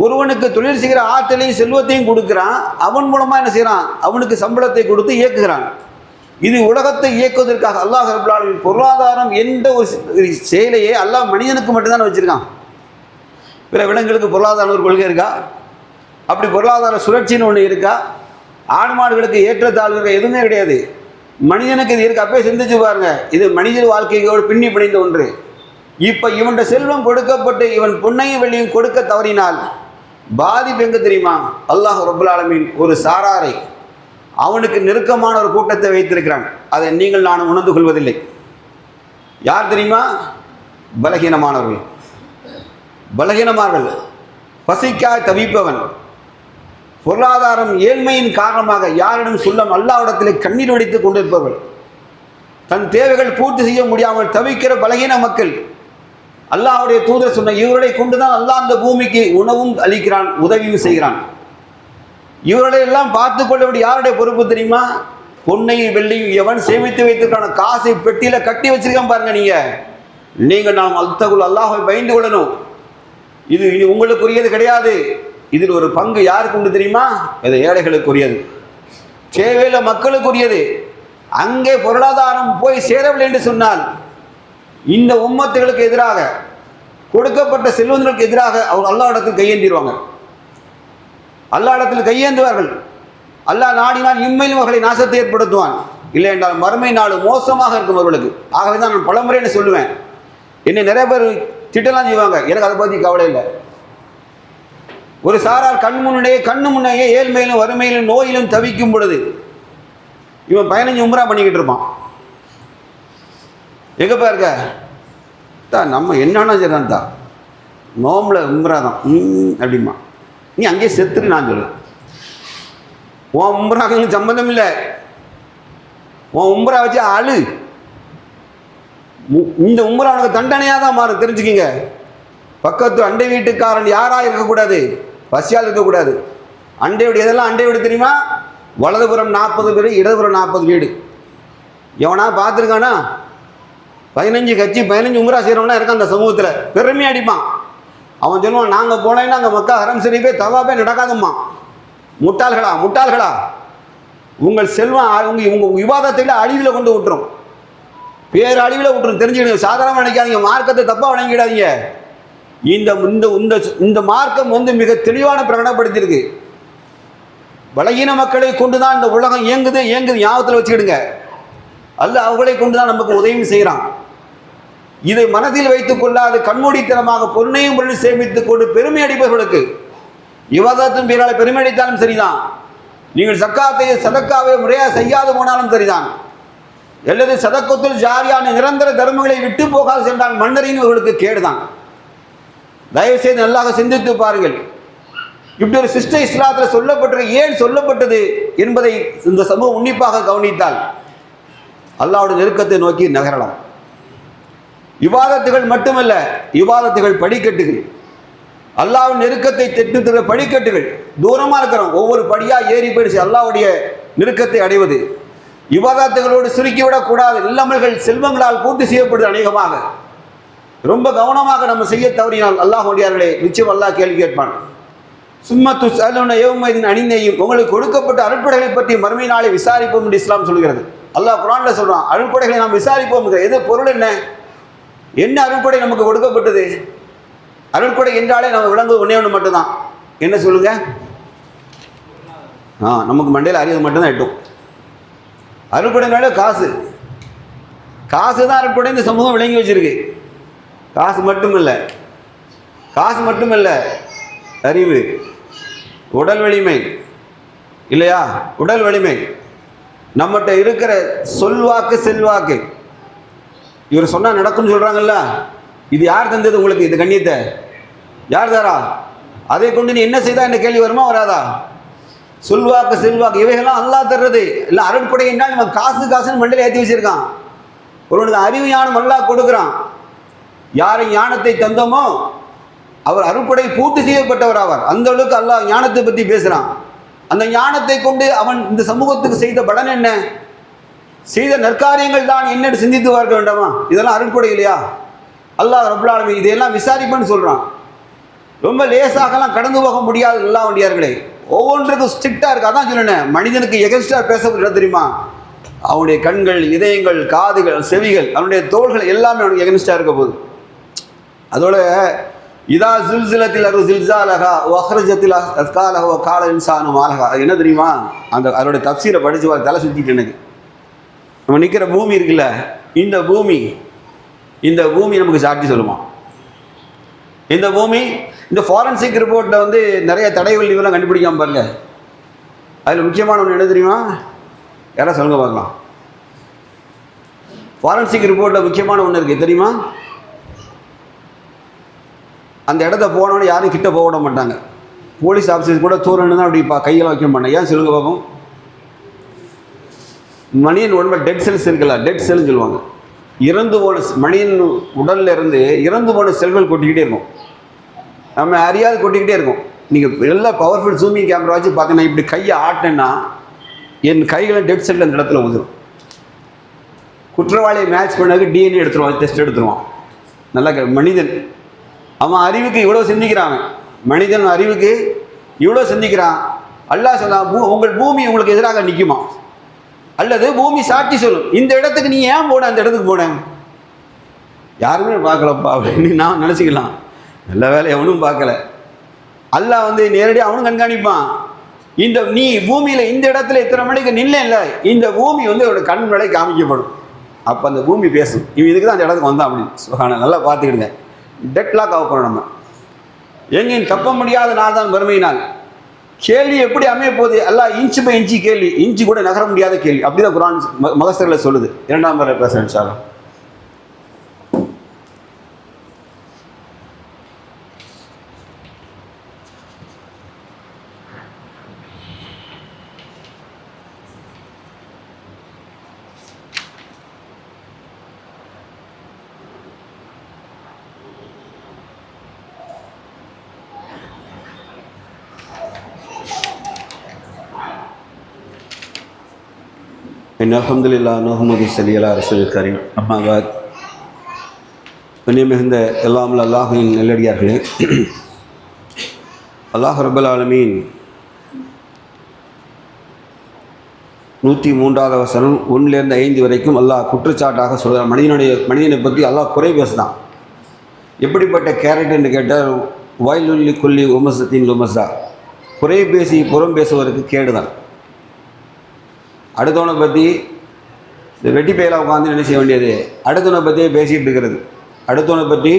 ஒருவனுக்கு தொழில் செய்கிற ஆற்றலையும் செல்வத்தையும் கொடுக்குறான், அவன் மூலமாக என்ன செய்கிறான், அவனுக்கு சம்பளத்தை கொடுத்து இயக்குகிறான். இது உலகத்தை இயக்குவதற்காக அல்லாஹ் ரப்பல் ஆலமீன் பொருளாதாரம் என்ற ஒரு செயலையே அல்லாஹ் மனிதனுக்கு மட்டும்தான் வச்சுருக்கான். பிற விலங்குகளுக்கு பொருளாதார ஒரு கொள்கை இருக்கா? அப்படி பொருளாதார சுழற்சின்னு ஒன்று இருக்கா? ஆடு மாடுகளுக்கு ஏற்றத்தாழ்வுகள் எதுவுமே கிடையாது. மனிதனுக்கு இது இருக்கு. அப்பயே சிந்திச்சு பாருங்க, இது மனித வாழ்க்கையோடு பின்னி பிணைந்த ஒன்று. இப்போ இவன் செல்வம் கொடுக்கப்பட்டு இவன் பொன்னையும் வெள்ளியும் கொடுக்க தவறினால் பாதிப்பு எங்க தெரியுமா? அல்லாஹ் ரப்பல் ஆலமீன் ஒரு சாராரை அவனுக்கு நெருக்கமான ஒரு கூட்டத்தை வைத்திருக்கிறான். அதை நீங்கள் நான் உணர்ந்து கொள்வதில்லை. யார் தெரியுமா? பலகீனமானவர்கள். பலகீனமானவர்கள், பசிக்காக தவிப்பவன், பொருளாதாரம் ஏழ்மையின் காரணமாக யாரிடம் சொல்லம் அல்லாஹ்விடத்திலே கண்ணீர் வடித்துக் கொண்டிருப்பவர்கள், தன் தேவைகள் பூர்த்தி செய்ய முடியாமல் தவிக்கிற பலகீன மக்கள். அல்லாஹ்வுடைய தூதர் சொன்ன இவர்களை கொண்டுதான் அல்லாஹ் அந்த பூமிக்கு உணவும் அளிக்கிறான், உதவியும் செய்கிறான். இவர்களை எல்லாம் பார்த்து கொள்ளபடி யாருடைய பொறுப்பு தெரியுமா? பொன்னையும் வெள்ளியும் எவன் சேமித்து வைத்திருக்கான காசை பெட்டியில கட்டி வச்சிருக்கான் பாருங்க. நீங்கள் நாம் அல்தகுல் அல்லாஹை பயந்து கொள்ளணும். இது உங்களுக்குரியது கிடையாது. இதில் ஒரு பங்கு யாருக்கு உண்டு தெரியுமா? இது ஏழைகளுக்குரியது, சேவையில மக்களுக்குரியது. அங்கே பொருளாதாரம் போய் சேரவில்லை என்று சொன்னால் இந்த உம்மத்துகளுக்கு எதிராக கொடுக்கப்பட்ட செல்வந்தர்களுக்கு எதிராக அவர் அல்லாஹ் இடத்தில் கையேந்திடுவாங்க. அல்லாஹ் இடத்தில் கையேந்துவார்கள். அல்லாஹ் நாடினால் இம்மையிலும் அவர்களை நாசத்தை ஏற்படுத்துவான். இல்லை என்றால் மறுமை நாடு மோசமாக இருக்கும் அவர்களுக்கு. ஆகவே தான் நான் பலமுறை என்ன சொல்லுவேன், என்னை நிறைய பேர் திட்டலாம் செய்வாங்க, எனக்கு அதை பற்றி கவலை இல்லை. ஒரு சாரார் கண்ணு முன்னையே ஏழ்மையிலும் வறுமையிலும் நோயிலும் தவிக்கும் பொழுது இவன் 15 உம்ரா பண்ணிக்கிட்டு இருப்பான். எங்கப்பா இருக்க? நம்ம என்னன்னா சரிதான் தான், நோம்பில் உம்ரா தான் அப்படிமா. நீ அங்கேயே செத்துரு நான் சொல்லுவேன். உன் உம்ராக்கு சம்மந்தம் இல்லை. உன் உம்ரா வச்சு அழு. இந்த உம்ரா உனக்கு தண்டனையாக தான் மாறும், தெரிஞ்சுக்கிங்க. பக்கத்து அண்டை வீட்டுக்காரன் யாராக இருக்கக்கூடாது, பசியால் இருக்கக்கூடாது. அண்டை வீடு எதெல்லாம் அண்டை வீடு தெரியுமா? வலதுபுறம் 40 வீடு, இடதுபுறம் 40 வீடு. எவனா பார்த்துருக்கானா? 15 கட்சி 15 உம்ரா செய்கிறவனா இருக்கான் அந்த சமூகத்தில். பெருமையாக அடிப்பான். அவன் சொல்லுவான், நாங்கள் போனேன்னா அங்கே மக்கா ஹரம் ஷரீஃபே தவாபே நடக்காதம்மா. முட்டாள்களா உங்கள் செல்வம் உங்கள் விவாதத்தில் அழிவில் கொண்டு விட்டுரும், பேர் அழிவில் விட்டுரும். தெரிஞ்சுக்கணும். சாதாரணமாக நினைக்காதீங்க, மார்க்கத்தை தப்பாக வழங்கிடாதீங்க. இந்த மார்க்கம் மிக தெளிவான பிரகடனப்படுத்தியிருக்கு. பலகீன மக்களை கொண்டுதான் இந்த உலகம் இயங்குது ஞாபகத்தில் வச்சுக்கிடுங்க. அல்ல அவர்களை கொண்டுதான் நமக்கு உதவி செய்கிறான். இதை மனதில் வைத்துக் கொள்ளாது கண்மூடித்தனமாக பொன்னையும் பொருள் சேமித்துக் கொண்டு பெருமை அடிப்பவர்களுக்கு விவாதத்தின் பேரால் பெருமை அடித்தாலும் சரிதான். நீங்கள் சதக்காவை முறையாக செய்யாது போனாலும் சரிதான். அல்லது சதக்கத்தில் ஜாரியான நிரந்தர தர்மங்களை விட்டு போகாது சென்றால் மன்னரின் இவர்களுக்கு கேடுதான். தயவுசெய்து நல்லாக சிந்தித்து பாருங்கள். இப்படி ஒரு சிஸ்டம் இஸ்லாத்தில் சொல்லப்பட்டது ஏன் சொல்லப்பட்டது என்பதை இந்த சமூகம் உன்னிப்பாக கவனித்தால் அல்லாஹ்வுடைய நெருக்கத்தை நோக்கி நகரலாம். இபாதத்துகள் மட்டுமல்ல, இபாதத்துகள் படிக்கட்டுகள். அல்லாஹ்வின் நெருக்கத்தை தெட்டுகிற படிக்கட்டுகள். தூரமாக இருக்கிறோம், ஒவ்வொரு படியாக ஏறி போயிடுச்சு அல்லாஹ்வுடைய நெருக்கத்தை அடைவது. இபாதத்துகளோடு சுருக்கிவிடக்கூடாது. இல்லமல்கள் செல்வங்களால் பூர்த்தி செய்யப்படுது. அநேகமாக ரொம்ப கவனமாக நம்ம செய்ய தவறினால் அல்லாஹ்வுடையார்களே நிச்சயம் அல்லாஹ் கேள்வி கேட்பான். சும்மத்து சலுன யௌமைதின் அணிநெய்யும், உங்களுக்கு கொடுக்கப்பட்ட அருட்கொடைகளை பற்றி மறுமை நாளை விசாரிப்போம் என்று இஸ்லாம் சொல்கிறது. அல்லாஹ் குர்ஆன்ல சொல்றான், அருட்கொடைகளை நாம் விசாரிப்போம். எது பொருள் என்ன அருட்கொடை நமக்கு கொடுக்கப்பட்டது? அருட்கொடை என்றாலே நம்ம விளங்குவது ஒன்றே மட்டும்தான். என்ன சொல்லுங்க? நமக்கு மண்டையில் அறிவது மட்டும்தான் எட்டும். அருட்கொடைனாலே காசு தான் அருட்கொடை இந்த சமூகம் விளங்கி வச்சிருக்கு. காசு மட்டுமல்ல, அறிவு, உடல் வலிமை இல்லையா? உடல் வலிமை, நம்மகிட்ட இருக்கிற சொல்வாக்கு செல்வாக்கு. இவர் சொன்னால் நடக்கும்னு சொல்கிறாங்கல்ல, இது யார் தந்தது உங்களுக்கு? இது கண்ணியத்தை யார் தாரா? அதை கொண்டு நீ என்ன செய்தா என்ற கேள்வி வருமா வராதா? சொல்வாக்கு செல்வாக்கு இவைகள்லாம் அல்லாஹ் தர்றது இல்லை. அருட்கொடை என்றால் நம்ம காசுன்னு மண்டையில் ஏற்றி வச்சிருக்கான். ஒருவனுக்கு அறிவு ஞானம் அல்லாஹ் கொடுக்குறான். யாரை ஞானத்தை தந்தோமோ அவர் அருட்கொடை பூர்த்தி செய்யப்பட்டவர் ஆவார். அந்த அளவுக்கு அல்லாஹ் ஞானத்தை பற்றி பேசுகிறான். அந்த ஞானத்தை கொண்டு அவன் இந்த சமூகத்துக்கு செய்த பலன் என்ன, செய்த நற்காரியங்கள் தான் என்னென்னு சிந்தித்து பார்க்க வேண்டாமா? இதெல்லாம் அருட்கொடை இல்லையா? அல்லாஹ் ரப்பல் ஆலமீன் இதையெல்லாம் விசாரிப்பேன்னு சொல்கிறான். ரொம்ப லேசாகலாம் கடந்து போக முடியாது. எல்லா வண்டியார்களே ஒவ்வொன்றுக்கும் ஸ்ட்ரிக்டாக இருக்கு. அதான் சொன்னேன், மனிதனுக்கு எகென்ஸ்டாக பேச தெரியுமா? அவனுடைய கண்கள், இதயங்கள், காதுகள், செவிகள், அவனுடைய தோள்கள் எல்லாமே அவனுக்கு எகென்ஸ்டாக இருக்க போகுது. அதோட இதா ஜுல்சிலத்தில் அரு ஜில்சாலகா வஹ்ரஜத்தில் அஸ்காலஹா கால இன்சானு மாலகா, அது என்ன தெரியுமா? அதோடைய தப்சீரை படித்து தலை சுற்றிட்டு எனக்கு நம்ம நிற்கிற பூமி இருக்குல்ல, இந்த பூமி நமக்கு சாட்சி சொல்லுமா? இந்த பூமி இந்த ஃபாரன்சிக் ரிப்போர்ட்டில் வந்து நிறைய தடைகள் இவெல்லாம் கண்டுபிடிக்காமல் பாருங்க. அதில் முக்கியமான ஒன்று என்ன தெரியுமா? யாராவது சொல்லுங்க பார்க்கலாம். ஃபாரன்சிக் ரிப்போர்ட்டில் முக்கியமான ஒன்று இருக்குது தெரியுமா? அந்த இடத்த போனோன்னு யாரும் கிட்ட போக விட மாட்டாங்க. போலீஸ் ஆஃபீஸர்ஸ் கூட தூரன்னு தான் அப்படி கையில் வைக்க மாட்டாங்க. ஏன் சொல்லுங்க பார்ப்போம்? மனிதன் உடம்புல டெட் செல்ஸ் இருக்குல்ல, டெட் செல்னு சொல்லுவாங்க. இறந்து போன மனிதன் உடலில் இருந்து இறந்து போன செல்கள் கொட்டிக்கிட்டே இருக்கும். நம்ம அறியாது கொட்டிக்கிட்டே இருக்கும். நீங்கள் எல்லாம் பவர்ஃபுல் ஜூமிங் கேமரா வச்சு பார்த்தீங்கன்னா இப்படி கையை ஆட்டினா என் கைகளை டெட் செல் அந்த இடத்துல வந்துடும். குற்றவாளியை மேட்ச் பண்ணதுக்கு டிஎன்ஏ எடுத்துருவான், டெஸ்ட் எடுத்துருவான். நல்லா மனிதன் அவன் அறிவுக்கு இவ்வளோ சிந்திக்கிறான். மனிதன் அறிவுக்கு இவ்வளோ சிந்திக்கிறான். அல்லாஹ் சொன்னான், உங்கள் பூமி உங்களுக்கு எதிராக நிற்குமா? அல்லது பூமி சாட்சி சொல்லும், இந்த இடத்துக்கு நீ ஏன் போன, அந்த இடத்துக்கு போனேன், யாருமே பார்க்கலப்பா அப்படின்னு நான் நினச்சிக்கலாம். நல்ல வேலை எவனும் பார்க்கல. அல்லாஹ் வந்து நேரடியாக அவனும் கண்காணிப்பான். நீ பூமியில் இந்த இடத்துல இத்தனை மணிக்கு நில்ல இல்லை, இந்த பூமி வந்து அவரோட கண் வேலை காமிக்கப்படும். அப்போ அந்த பூமி பேசும், இவன் இதுக்கு தான் அந்த இடத்துக்கு வந்தான் அப்படின்னு. சுகான நல்லா பார்த்துக்கிடுங்க. டெட்லாக் ஆக போகிறோம் நம்ம. எங்கேயும் தப்ப முடியாத நாள் தான் வறுமை நாள். கேள்வி எப்படி அமைய போகுது? எல்லாம் இன்ச்சு பை இன்ச்சு கேள்வி, இன்ச்சு கூட நகர முடியாத கேள்வி. அப்படிதான் குர்ஆன் மகசரில் சொல்லுது. 2ஆம் முறை பேசுகிறேன் இன்ஷா அல்லாஹ். அல்ஹம்துலில்லாஹ் நஹ்மதுஹு ஸல்லல்லாஹு அலைஹி வஸல்லம் கரீம். அம்மா பாத். மிகுந்த எல்லாம் அல்லாஹ்வின் நல்லடியார்களே, அல்லாஹ் ரப்பல் ஆலமீன் 103வது வசனம் 1லேருந்து 5 வரைக்கும் அல்லாஹ் குற்றச்சாட்டாக சொல்கிறான். மனிதனை பற்றி அல்லாஹ் குறை பேசுதான். எப்படிப்பட்ட கேரக்டர்னு கேட்டால் வயலுல்லி குல்லி உமசத்தின் உமசா, குறை பேசி புறம் பேசுவதற்கு கேடுதான். அடுத்தவனை பற்றி இந்த வெட்டி பயிலாக உட்காந்து என்ன செய்ய வேண்டியது, அடுத்தவனை பற்றியே பேசிகிட்டு இருக்கிறது. அடுத்தவனை பற்றி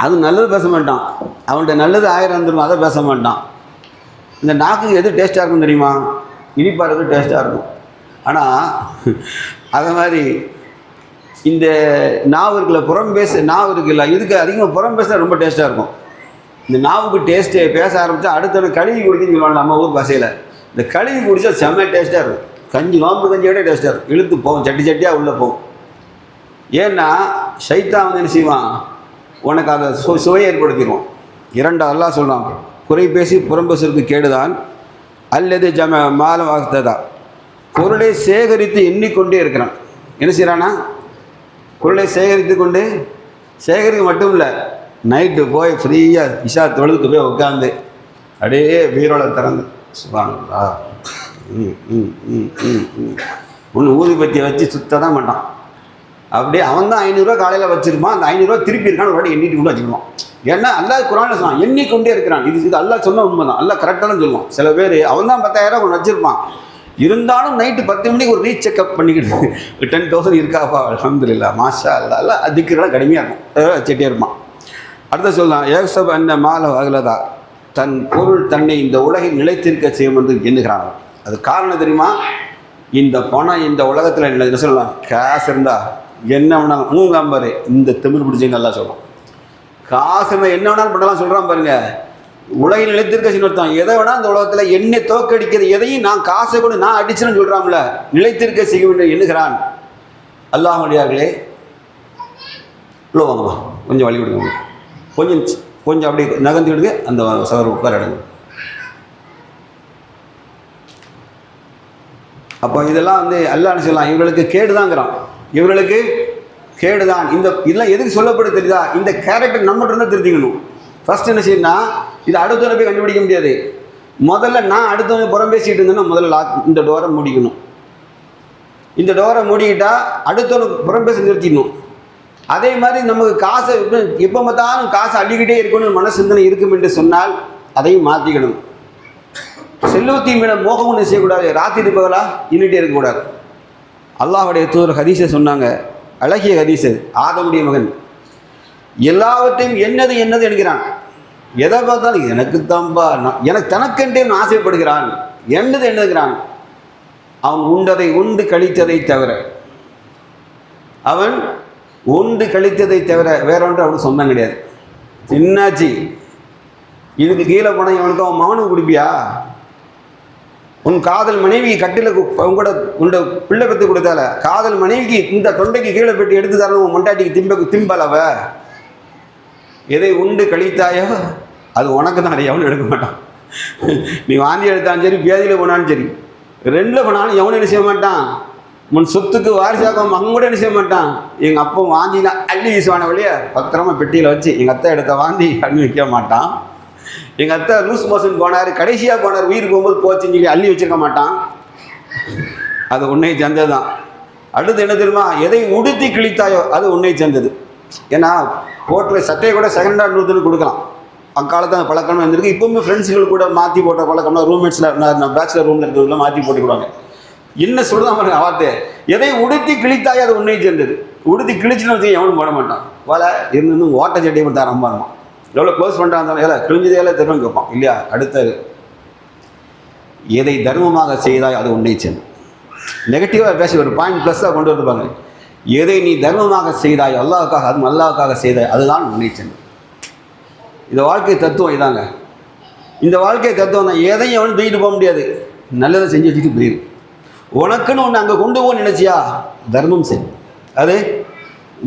அது நல்லது பேச மாட்டான், அவன்கிட்ட நல்லது 1000 வந்துடும், அதை பேச மாட்டான். இந்த நாக்குக்கு எது டேஸ்ட்டாக இருக்கும் தெரியுமா? இனிப்பாக இருக்கும், டேஸ்ட்டாக இருக்கும். ஆனால் அதை மாதிரி இந்த நாவு இருக்குல்ல, புறம் நாவு இருக்குல்ல, இதுக்கு அதிகமாக புறம் பேச ரொம்ப டேஸ்ட்டாக இருக்கும். இந்த நாவுக்கு டேஸ்ட்டு பேச ஆரம்பித்தா அடுத்தவனை கழுவி குடிக்குன்னு சொல்லுவாங்க நம்ம ஊர் பாஷையில். இந்த கழுவி குடித்தா செம்ம டேஸ்ட்டாக இருக்கும். நோம்பு கஞ்சியோட டேஸ்ட்டாக இருக்கும். இழுத்து போகும், சட்டி சட்டியாக உள்ளே போகும். ஏன்னா ஷைத்தான் வந்து என்ன செய்வான், உனக்கு அதை சுவையை ஏற்படுத்திடுவோம். 2 அல்லாஹ் சொல்கிறான், குறை பேசி புறம்பேசுவதற்கு கேடுதான். அல்லது மாலம் வாக்குதா, பொருளை சேகரித்து எண்ணிக்கொண்டே இருக்கிறான். என்ன செய்கிறான்னா, பொருளை சேகரிக்க மட்டும் இல்லை, நைட்டு போய் ஃப்ரீயாக இஷா தொழுதுக்கு போய் உட்காந்து அப்படியே பீரோல திறந்து சுபானல்லா ஒன்று ஊதுபத்தியை வச்சு சுத்த தான் மாட்டான். அப்படியே அவன் தான் 500 ரூபா காலையில் வச்சுருப்பான். அந்த 500 ரூபா திருப்பி இருக்கான்னு ஒரு வாட்டி எண்ணிட்டு கூட வச்சுக்கிடுவான். ஏன்னா அல்லாஹ் குர்ஆன்ல சொன்னான், எண்ணிக்கொண்டே இருக்கிறான். இது அல்லாஹ் சொன்ன உண்மை தான். அல்லாஹ் கரெக்டாக தான் சொல்லுவான். சில பேர் அவன் தான் 10,000 ஒன்று வச்சுருப்பான், இருந்தாலும் நைட்டு 10 மணிக்கு ஒரு ரீசெக்அப் பண்ணிக்கிட்டு 10,000 இருக்காப்பா அல்ஹம்துலில்லாஹ் மாஷா அல்லாஹ், எல்லாம் அதுக்கெல்லாம் கடுமையாக இருக்கும், வச்சுட்டே இருப்பான். அடுத்த சொல்லலாம், ஏசப் அன்ன மால அகலதா, தன் பொருள் தன்னை இந்த உலகில் நிலைத்திருக்க செய்யும் என்று எண்ணுகிறான். அது காரணம் தெரியுமா? இந்த பணம் இந்த உலகத்தில் என்ன சொல்லலாம், காசு இருந்தால் என்ன வேணாலும் மூங்காம்பாரு, இந்த திமிர் பிடிச்சேன்னு நல்லா சொல்லுவோம். காசு என்ன வேணாலும் பண்ணலாம் சொல்கிறான் பாருங்க. உலகில் நிலைத்திருக்க சின்னத்தான் எதை வேணா இந்த உலகத்தில் என்னை தோக்கடிக்கிறது எதையும் நான் காசை கூட நான் அடிச்சுன்னு சொல்கிறான்ல, நிலைத்திருக்க செய்ய வேண்டும் எண்ணுகிறான். அல்லாஹ்வுடையார்களே, உள்ள வாங்கம்மா, கொஞ்சம் வழி விடுங்க, கொஞ்சம் அப்படி நகர்ந்து விடுங்க, அந்த சவர் உட்கார இடங்க. அப்போ இதெல்லாம் அல்லாஹ் சொல்லலாம், இவர்களுக்கு கேடுதாங்கிறான், இவர்களுக்கு கேடுதான். இதெல்லாம் எதுக்கு சொல்லப்படுது தெரியுதா? இந்த கேரக்டர் நம்மகிட்ட இருந்தால் திருத்திக்கணும். ஃபர்ஸ்ட் என்ன செய்யணும்னா, இது அடுத்தவரை போய் கண்டுபிடிக்க முடியாது. முதல்ல நான் அடுத்தவங்க புறம் பேசிகிட்டு இருந்தேன்னா முதல்ல இந்த டோரை மூடிக்கணும். இந்த டோரை மூடிக்கிட்டா அடுத்தவனுக்கு புறம் பேச நிறுத்திடணும். அதே மாதிரி நமக்கு காசை எப்போ பார்த்தாலும் காசை அள்ளிக்கிட்டே இருக்கணும்னு மன சிந்தனை இருக்கும் என்று சொன்னால் அதையும் மாற்றிக்கணும். செல்வத்தின் மேலே மோகம் ஒன்று செய்யக்கூடாது. ராத்திரி பகலா இன்னிட்டே இருக்கக்கூடாது. அல்லாஹ்வுடைய தூதர் ஹதீஸை சொன்னாங்க, அழகிய ஹதீஸ். ஆதமுடைய மகன் எல்லாவற்றையும் என்னது என்கிறான். எதை பார்த்தாலும் எனக்கு தான்பா, எனக்கு தனக்கென்றே ஆசைப்படுகிறான். என்னதுங்கிறான். அவன் உண்டதை உண்டு கழித்ததை தவிர, அவன் உண்டு கழித்ததை தவிர வேற ஒன்று அவனுக்கு சொந்தம் கிடையாது. என்னாச்சு இதுக்கு கீழே போன அவனுக்கு அவன் மகனுக்கு குடிப்பியா? உன் காதல் மனைவி கட்டில உண்ட பிள்ளை பெற்று கொடுத்தால காதல் மனைவிக்கு இந்த தொண்டைக்கு கீழே பெட்டி எடுத்து தரணும். உன் மொண்டாட்டிக்கு திம்பலவ எதை உண்டு கழித்தாயோ அது உனக்கு தான் நிறைய, எவனும் எடுக்க மாட்டான். நீ வாந்தி எடுத்தாலும் சரி, பேதியில் போனாலும் சரி, ரெண்டில் போனாலும் எவனும் என்ன செய்ய மாட்டான். முன் சொத்துக்கு வாரிசாக்கம் அவங்க கூட என்ன செய்ய மாட்டான். எங்கள் அப்பா வாந்தினா அள்ளி வீசுவான வழியா பத்திரமா பெட்டியில் வச்சு எங்கள் அத்தை எடுத்த வாந்தி அள்ளி வைக்க மாட்டான். எங்கள் அத்தை லூஸ் மோஷன் போனார், கடைசியாக போனார், உயிர் போகும்போது போச்சுன்னு சொல்லி அள்ளி வச்சிருக்க மாட்டான். அது உன்னை சேர்ந்தது தான். அடுத்து என்ன தெரியுமா, எதை உடுத்தி கிழித்தாயோ அது உன்னை சேர்ந்தது. ஏன்னா போட்டுற சட்டையை கூட செகண்ட் ஹேண்ட் நூற்றுன்னு கொடுக்கலாம். அக்காலத்தில் பழக்கமாக இருந்திருக்கு. இப்போவுமே ஃப்ரெண்ட்ஸுகள் கூட மாற்றி போட்ட பழக்கம்னா ரூம்மேட்ஸில் நான் பேச்சுலர் ரூமில் இருக்கிறவங்களாம் மாற்றி போட்டுக்கிடுவாங்க. என்ன சொல்லுதான் பாருங்க வார்த்தை, எதை உடுத்தி கிழித்தாயோ அது உன்னை சேர்ந்தது. உடுத்தி கிழிச்சுன்னு வச்சு எவனும் போட மாட்டான். வலை இருந்து ஓட்ட சட்டையை மட்டும் ஆரம்பமா எவ்வளோ க்ளோஸ் பண்ணுறாங்க, ஏல கிழிஞ்சதையெல்லாம் தருவம் கேட்பான் இல்லையா. அடுத்தது எதை தர்மமாக செய்தாய் அது உன்னை சேர்ந்து. நெகட்டிவாக பேசி ஒரு பாயிண்ட் ப்ளஸ்ஸாக கொண்டு வந்துருப்பாங்க. எதை நீ தர்மமாக செய்தாய், அல்லாஹ்வுக்காக, அதுவும் அல்லாஹ்வுக்காக செய்தாய், அதுதான் உன்னை சேர்ந்து. இந்த வாழ்க்கை தத்துவம் இதாங்க. இந்த வாழ்க்கை தத்துவம் தான். எதையும் அவனு தூக்கிட்டு போக முடியாது. நல்லதை செஞ்சு வச்சுட்டு போயிரு. உனக்குன்னு ஒன்று அங்கே கொண்டு போக நினைச்சியா, தர்மம் செய். அது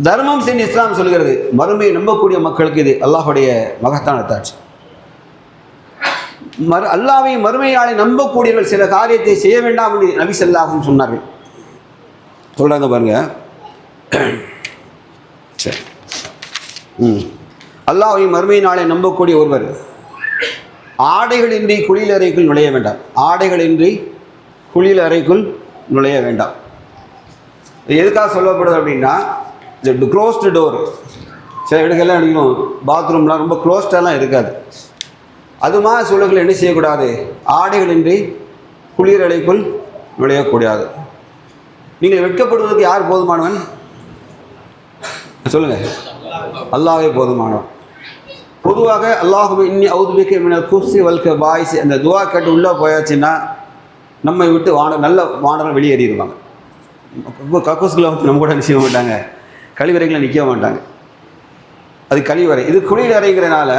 தர்மம் செஞ்சு இஸ்லாம் சொல்கிறது. மறுமையை நம்பக்கூடிய மக்களுக்கு இது அல்லாஹுடைய மகத்தான தாட்சி. அல்லாஹ்வை மறுமையாளை நம்பக்கூடியவர்கள் சில காரியத்தை செய்ய வேண்டாம் என்று நபி ஸல்லல்லாஹு அலைஹி வஸல்லம் சொன்னார்கள். சொல்கிறாங்க பாருங்க. சரி, அல்லாஹ்வை மறுமை நாளை நம்பக்கூடிய ஒருவர் ஆடைகளின்றி குளியல் அறைக்குள் நுழைய வேண்டாம். ஆடைகளின்றி குளியல் அறைக்குள் நுழைய வேண்டாம். எதுக்காக சொல்லப்படுது அப்படின்னா, க்ளோஸ்டு டோர் சில இடங்கள்லாம் அடிக்கணும். பாத்ரூம்லாம் ரொம்ப க்ளோஸ்டெல்லாம் இருக்காது. அது மாதிரி சூழல்கள் என்ன செய்யக்கூடாது, ஆடைகளின்றி குளியல் அறைக்குள் நுழையக்கூடாது. நீங்கள் வெட்கப்படுவதற்கு யார் போதுமானவன் சொல்லுங்கள்? அல்லாஹ்வே போதுமானவன். பொதுவாக அல்லாஹும்ம இன்னி அஊது பிக்க மினல் குப்ஸி வல் கபாயிஸ் அந்த துவா கேட்டு உள்ளே போயாச்சுன்னா நம்மை விட்டு நல்ல வானர்கள் வெளியேறிடுவாங்க. கக்கூஸ்குள்ளே வந்து நம்ம கூட நிற்க மாட்டாங்க, கழிவறைகளை நிற்க மாட்டாங்க. அது கழிவறை. இது குளியல் அறைங்கிறனால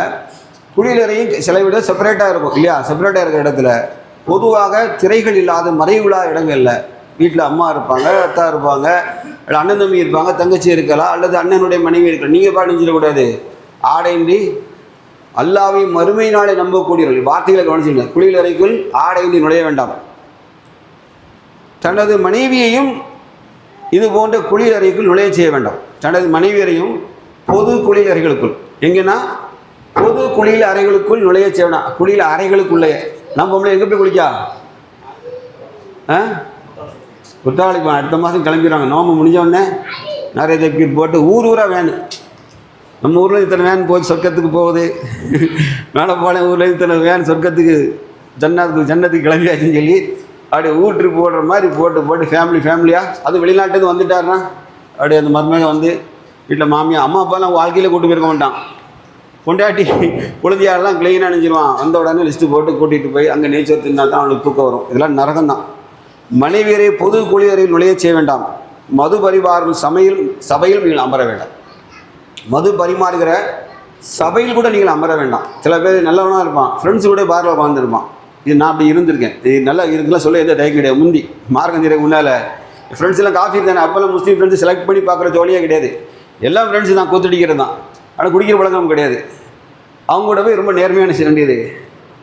குளியல் அறையும் சில விட செப்பரேட்டாக இருக்கும் இல்லையா. செப்பரேட்டாக இருக்கிற இடத்துல பொதுவாக திரைகள் இல்லாத மறைவிழா இடங்களில் வீட்டில் அம்மா இருப்பாங்க, அத்தா இருப்பாங்க, அண்ணன் தம்பி இருப்பாங்க, தங்கச்சி இருக்கலாம், அல்லது அண்ணனுடைய மனைவி இருக்கலாம். நீங்கள் பாட்டு நினைச்சிடக்கூடாது. ஆடையின்றி அல்லாஹ்வை மறுமை நாளை நம்பக்கூடியவர்கள் வார்த்தைகளை கவனிச்சுங்க. குளியல் அறைக்குள் ஆடையின்றி நுழைய வேண்டாம். தனது மனைவியையும் இது போன்ற குளியல் அறைக்குள் நுழைய செய்ய வேண்டாம். தனது மனைவியரையும் பொது குளியல் அறைகளுக்குள், எங்கன்னா பொது குளியல் அறைகளுக்குள் நுழைய செய்ய வேண்டாம். குளியல் அறைகளுக்குள்ளே நம்ம எங்கே போய் குளிக்கா? குற்றாலிக்கு அடுத்த மாதம் கிளம்பிடுவாங்க. நோம்பு முடிஞ்சோடனே நிறைய தப்பீர் போட்டு ஊராக வேன். நம்ம ஊரில் இத்தனை வேன் போய் சொர்க்கத்துக்கு போகுது, மேலப்பாளையம் ஊரில் இத்தனை வேன் சொர்க்கத்துக்கு ஜன்னத்துக்கு கிளம்பியாச்சுன்னு சொல்லி அப்படியே ஊற்று போடுற மாதிரி போட்டு ஃபேமிலியாக அது வெளிநாட்டுக்கு வந்துட்டாருன்னா அப்படியே அந்த மருமகன் வந்து வீட்டில் மாமியா அம்மா அப்பாலாம் வாழ்க்கையில் கூட்டு போயிருக்க மாட்டான். கொண்டாட்டி குழந்தையாரெல்லாம் க்ளீனாக நினைச்சிருவான். வந்த உடனே லிஸ்ட்டு போட்டு கூட்டிகிட்டு போய் அங்கே நீச்சல் தின்னா தான் அவனுக்கு தூக்கம் வரும். இதெல்லாம் நரகம் தான். மனைவியரை பொது குளியறையில் நுழைய செய்ய வேண்டாம். மது பரிமாறும் சபையில் நீங்கள் அமர வேண்டாம். மது பரிமாறுகிற சபையில் கூட நீங்கள் அமர வேண்டாம். சில பேர் நல்லவனாக இருப்பான், ஃப்ரெண்ட்ஸு கூட பாரில் உட்காந்துருப்பான். இது நான் அப்படி இருந்திருக்கேன், இது நல்லா இருக்குலாம் சொல்ல எந்த தயக்கம் கிடையாது. முந்தி மார்க்கஞ்சீரக முன்னால் ஃப்ரெண்ட்ஸ் எல்லாம் காஃபி இருந்தானே, அப்போல்லாம் முஸ்லீம் ஃப்ரெண்ட்ஸ் செலக்ட் பண்ணி பார்க்குற ஜோலியாக கிடையாது. எல்லாம் ஃப்ரெண்ட்ஸு தான், கொத்தடிக்கிறது தான். ஆனால் குடிக்கிற பழக்கம் கிடையாது. அவங்க கூட போய் ரொம்ப நேர்மையான வேண்டியது